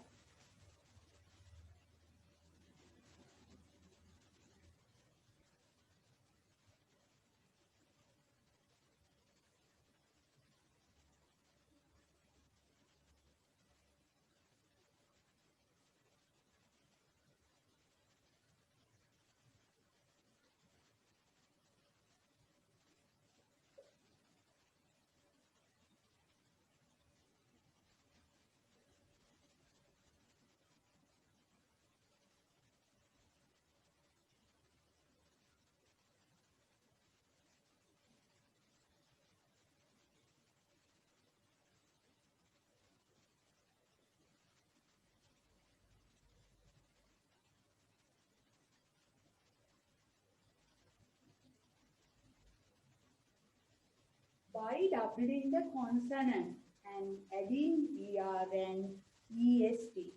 By doubling the consonant and adding ER and EST,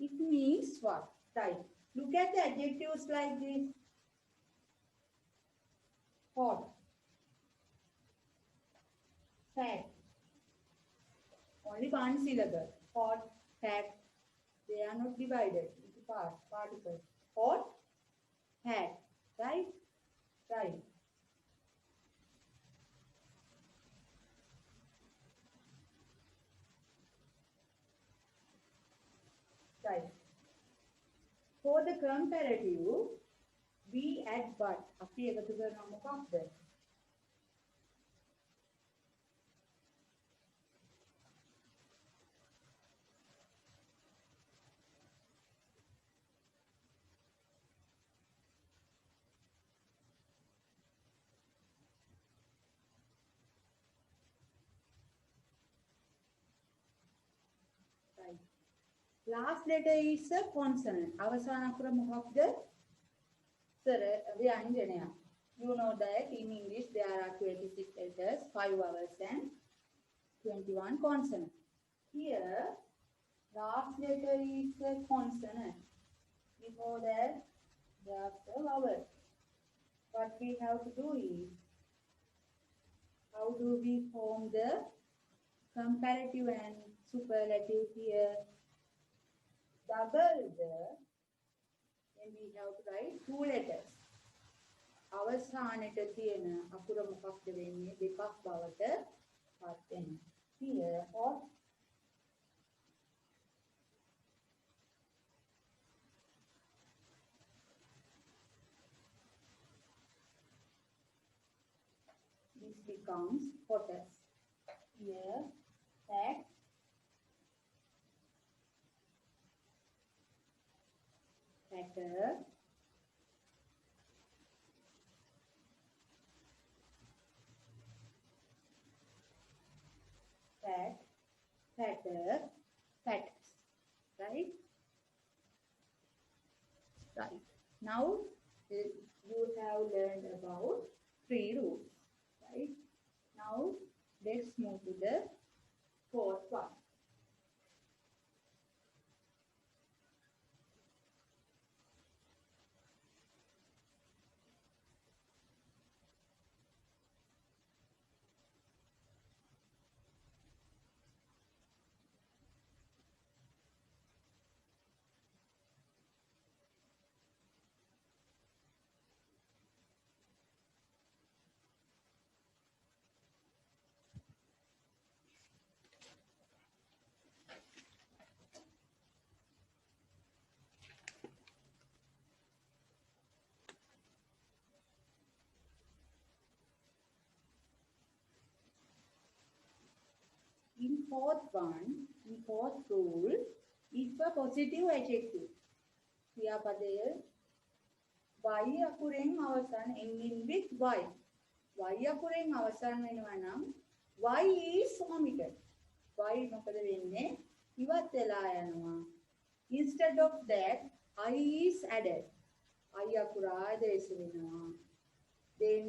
it means what? Right. Look at the adjectives like this. Hot, fat. Only one syllable. Hot, fat. They are not divided into particles. Hot, fat. Right? Right. Right. For the comparative, we add but. අපි එකතු කරනවා මොකක්ද? Right. Last letter is a consonant. අවසාන අකුර මොකක්ද? Sir, ව්‍යංජනය. You know that in English there are 26 letters, 5 vowels and 21 consonants. Here, last letter is a consonant. Before that, there's a vowel. What we have to do is, how do we form the comparative and superlative here? Double the, then we have to write 2 letters. අවසානයේ තියෙන අකුර මොකක්ද වෙන්නේ? දෙකක් බවට පත් වෙනවා. Here or this becomes hottest. Here, fat, fatter, fat, fatter, fattest. Right? Right. Now you have learned about 3 rules. Right? Now let's move to the 4th one. In fourth rule, if a positive adjective, ක්‍රියාපදය y අකුරෙන් අවසන් ending with y. y අකුරෙන් අවසන් වෙනවා නම් y is omitted. y මොකද වෙන්නේ? ඉවත් වෙලා යනවා. Instead of that, I is added. I අකුර ආදේශ වෙනවා. Then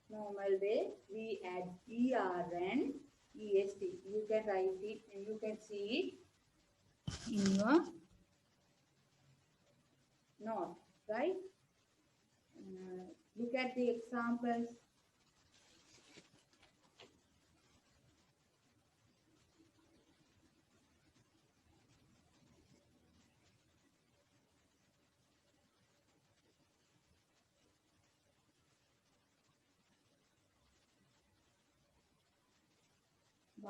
normal way we add er and est. You can write it and you can see it in your note, right? Look at the examples.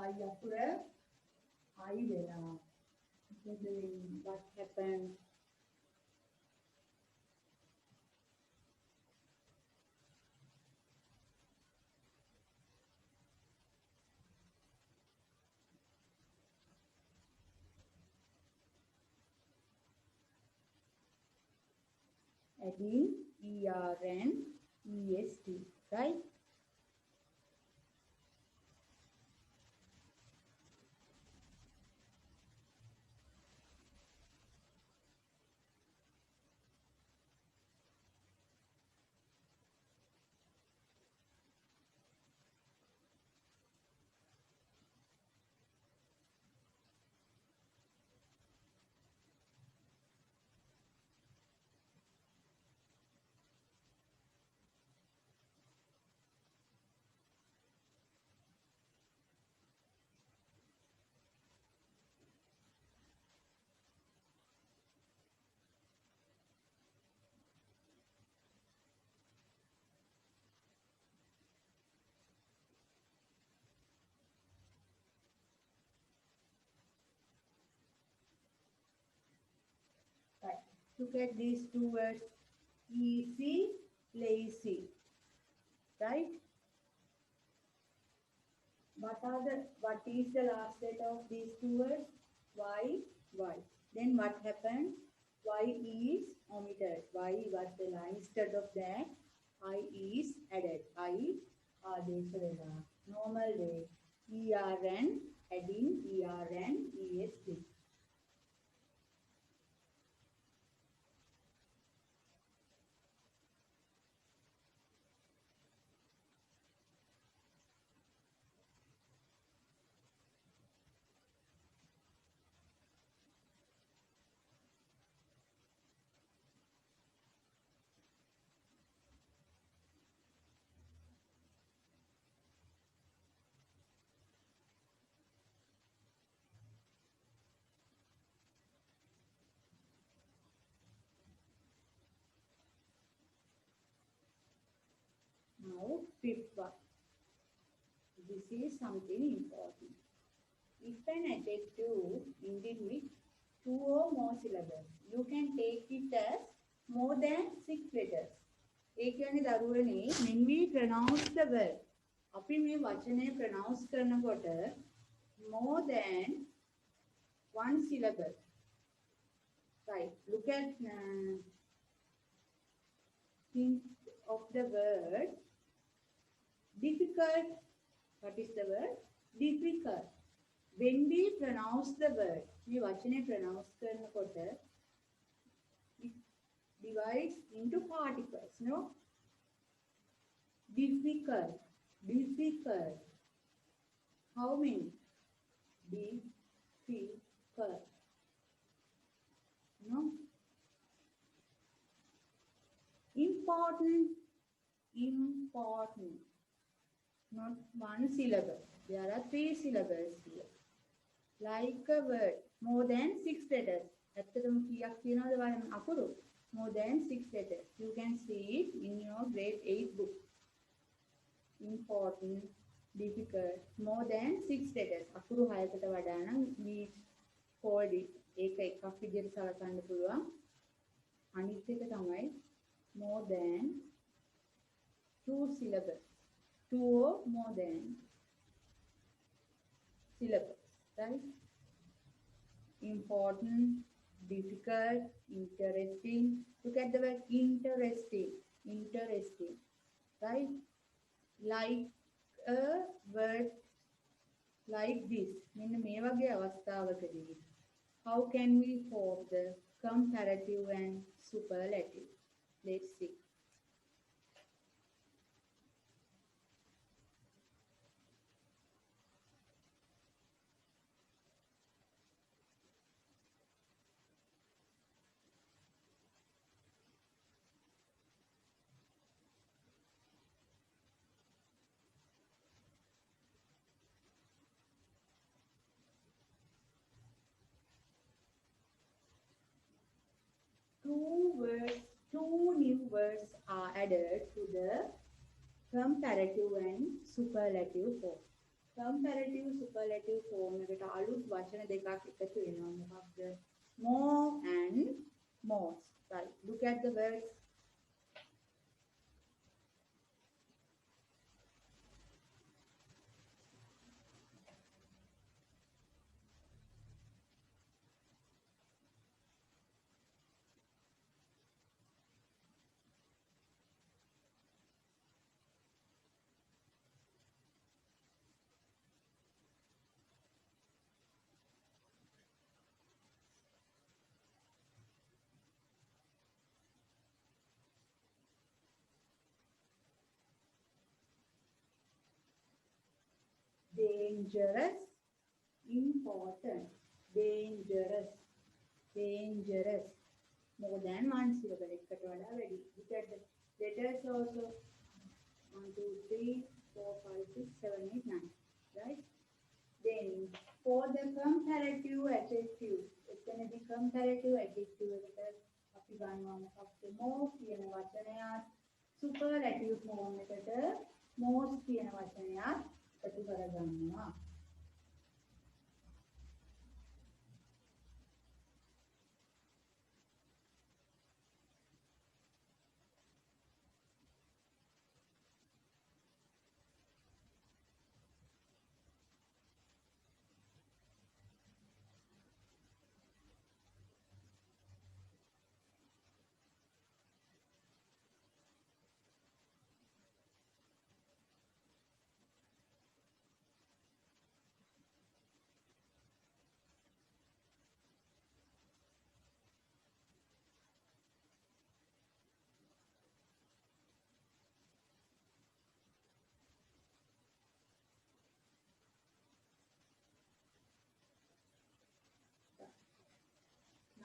Y අකුර I වෙලා. What happened? Adding ERN, EST, right? Right. Look at these two words, easy, lazy, right? What is the last letter of these two words? Y, Y. Then what happened? Y is omitted. Y was the line. Instead of that, I is added. I ආදේශ වෙලා. Normal way. ERN, adding ERN, EST. Now, fifth one. This is something important. If an adjective ended with two or more syllables, you can take it as more than 6 letters. ඒ කියන්නේ දරුවනේ when we pronounce the word අපි මේ වචනය pronounce කරනකොට more than one syllable. Right. Look at think of the word difficult. What is the word? Difficult. When we pronounce the word, we vachane pronounce කරනකොට it divides into particles, no? Difficult, difficult. How many? Difficult. No? Important, important. Not one syllable. There are 3 syllables here. Like a word, more than 6 letters. ඇත්තටම කීයක් තියෙනවද බලන්න අකුරු? More than 6 letters. You can see it in your grade 8 book. Important, difficult, more than 6 letters. අකුරු 6කට වඩා නම් we called it. ඒක එකක් විදිහට සලකන්න පුළුවන්. අනිත් එක තමයි more than 2 syllables. 2 or more than syllables, right? Important, difficult, interesting. Look at the word interesting, interesting, right? Like a word like this. මෙන්න මේ වගේ අවස්ථාවකදී how can we form the comparative and superlative? Let's see. Two new words are added to the comparative and superlative form. comparative superlative form එකට අලුත් වචන දෙකක් එකතු වෙනවා. මොකක්ද? more and most. Right. Look at the words. Dangerous, important, dangerous, dangerous. More than one syllable. එකට වඩා වැඩි. Look at the letters also. 1, 2, 3, 4, 5, 6, 7, 8, 9. Right? Then for the comparative adjective, එතනදී comparative adjective එකට අපි ගන්නවා මොකක්ද? more කියන වචනයත් superlative form එකට most කියන වචනයත් එකතු කරගන්නවා.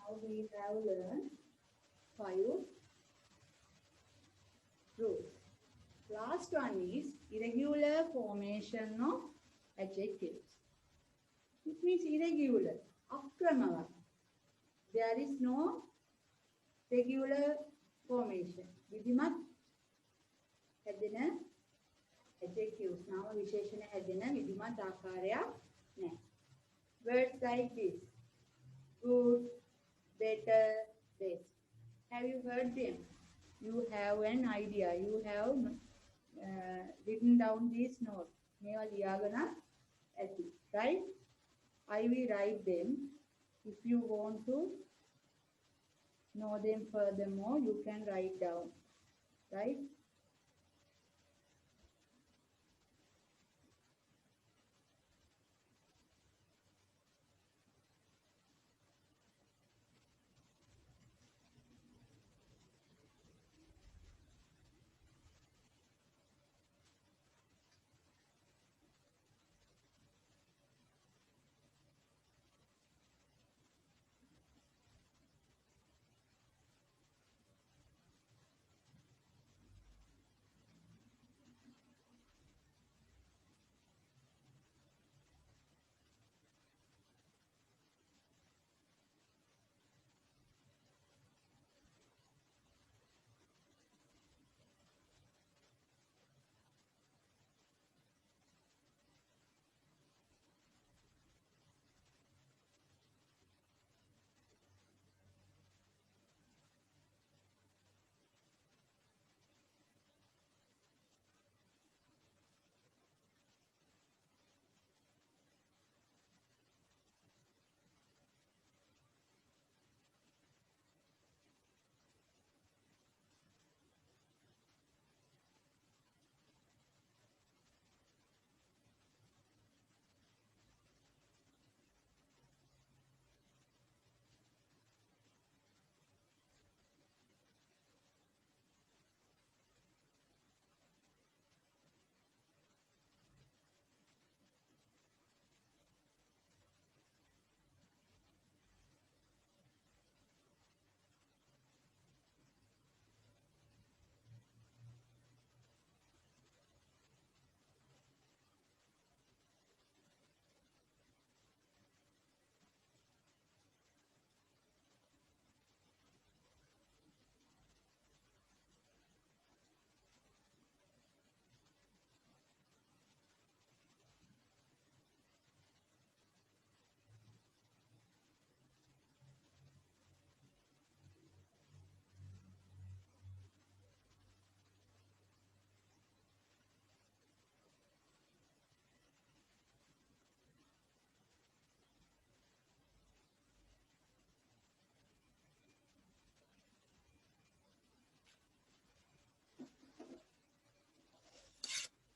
Now we have learned 5 rules. Last one is irregular formation of adjectives. It means irregular, akramavat. There is no regular formation. විධිමත් හැදෙන adjectives නාම විශේෂණ හැදෙන විධිමත් ආකාරයක් නැහැ. Words like this: good, better, best. Have you heard them? You have an idea. You have written down these notes. මේවා ලියාගෙන ඇති. Right? I will write them. If you want to know them furthermore, you can write down. Right?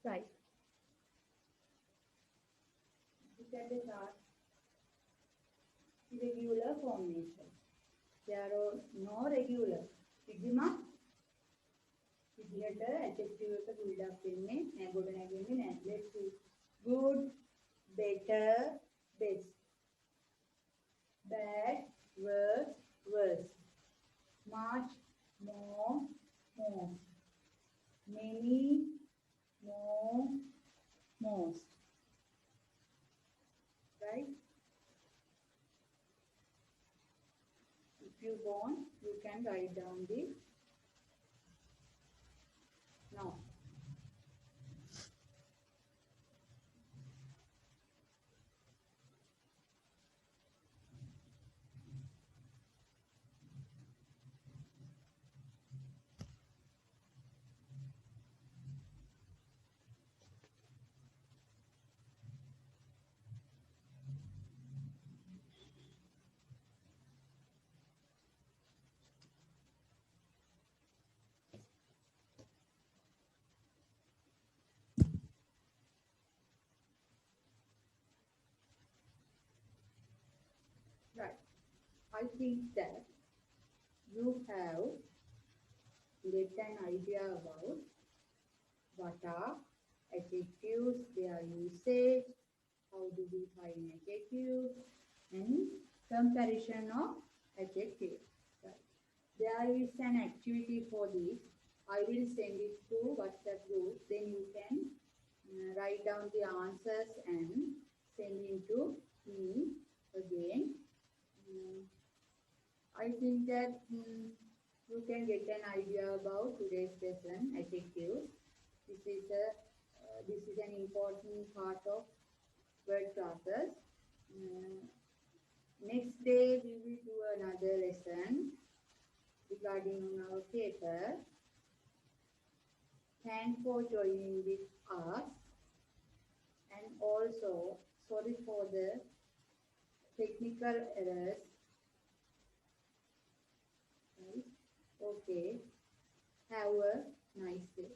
Right. Look at the chart. Irregular formation. There are no regular. Sigma විදිහට adjective එක build up වෙන්නේ නෑ ගොඩ නැගෙන්නේ නෑ. Let's see. Good, better, best. Bad, worse, worse. Much, more, most. Many, more, most. Right? If you want, you can write down the now. Right. I think that you have get an idea about what are adjectives, their usage, how do we find adjectives, and comparison of adjectives. Right. There is an activity for this. I will send it to WhatsApp group. Then you can write down the answers and send it to me again. I think that you can get an idea about today's lesson, adjectives. This is an important part of word classes. Next day we will do another lesson regarding on our paper. Thanks for joining with us, and also sorry for the technical errors. Right? Okay. Have a nice day.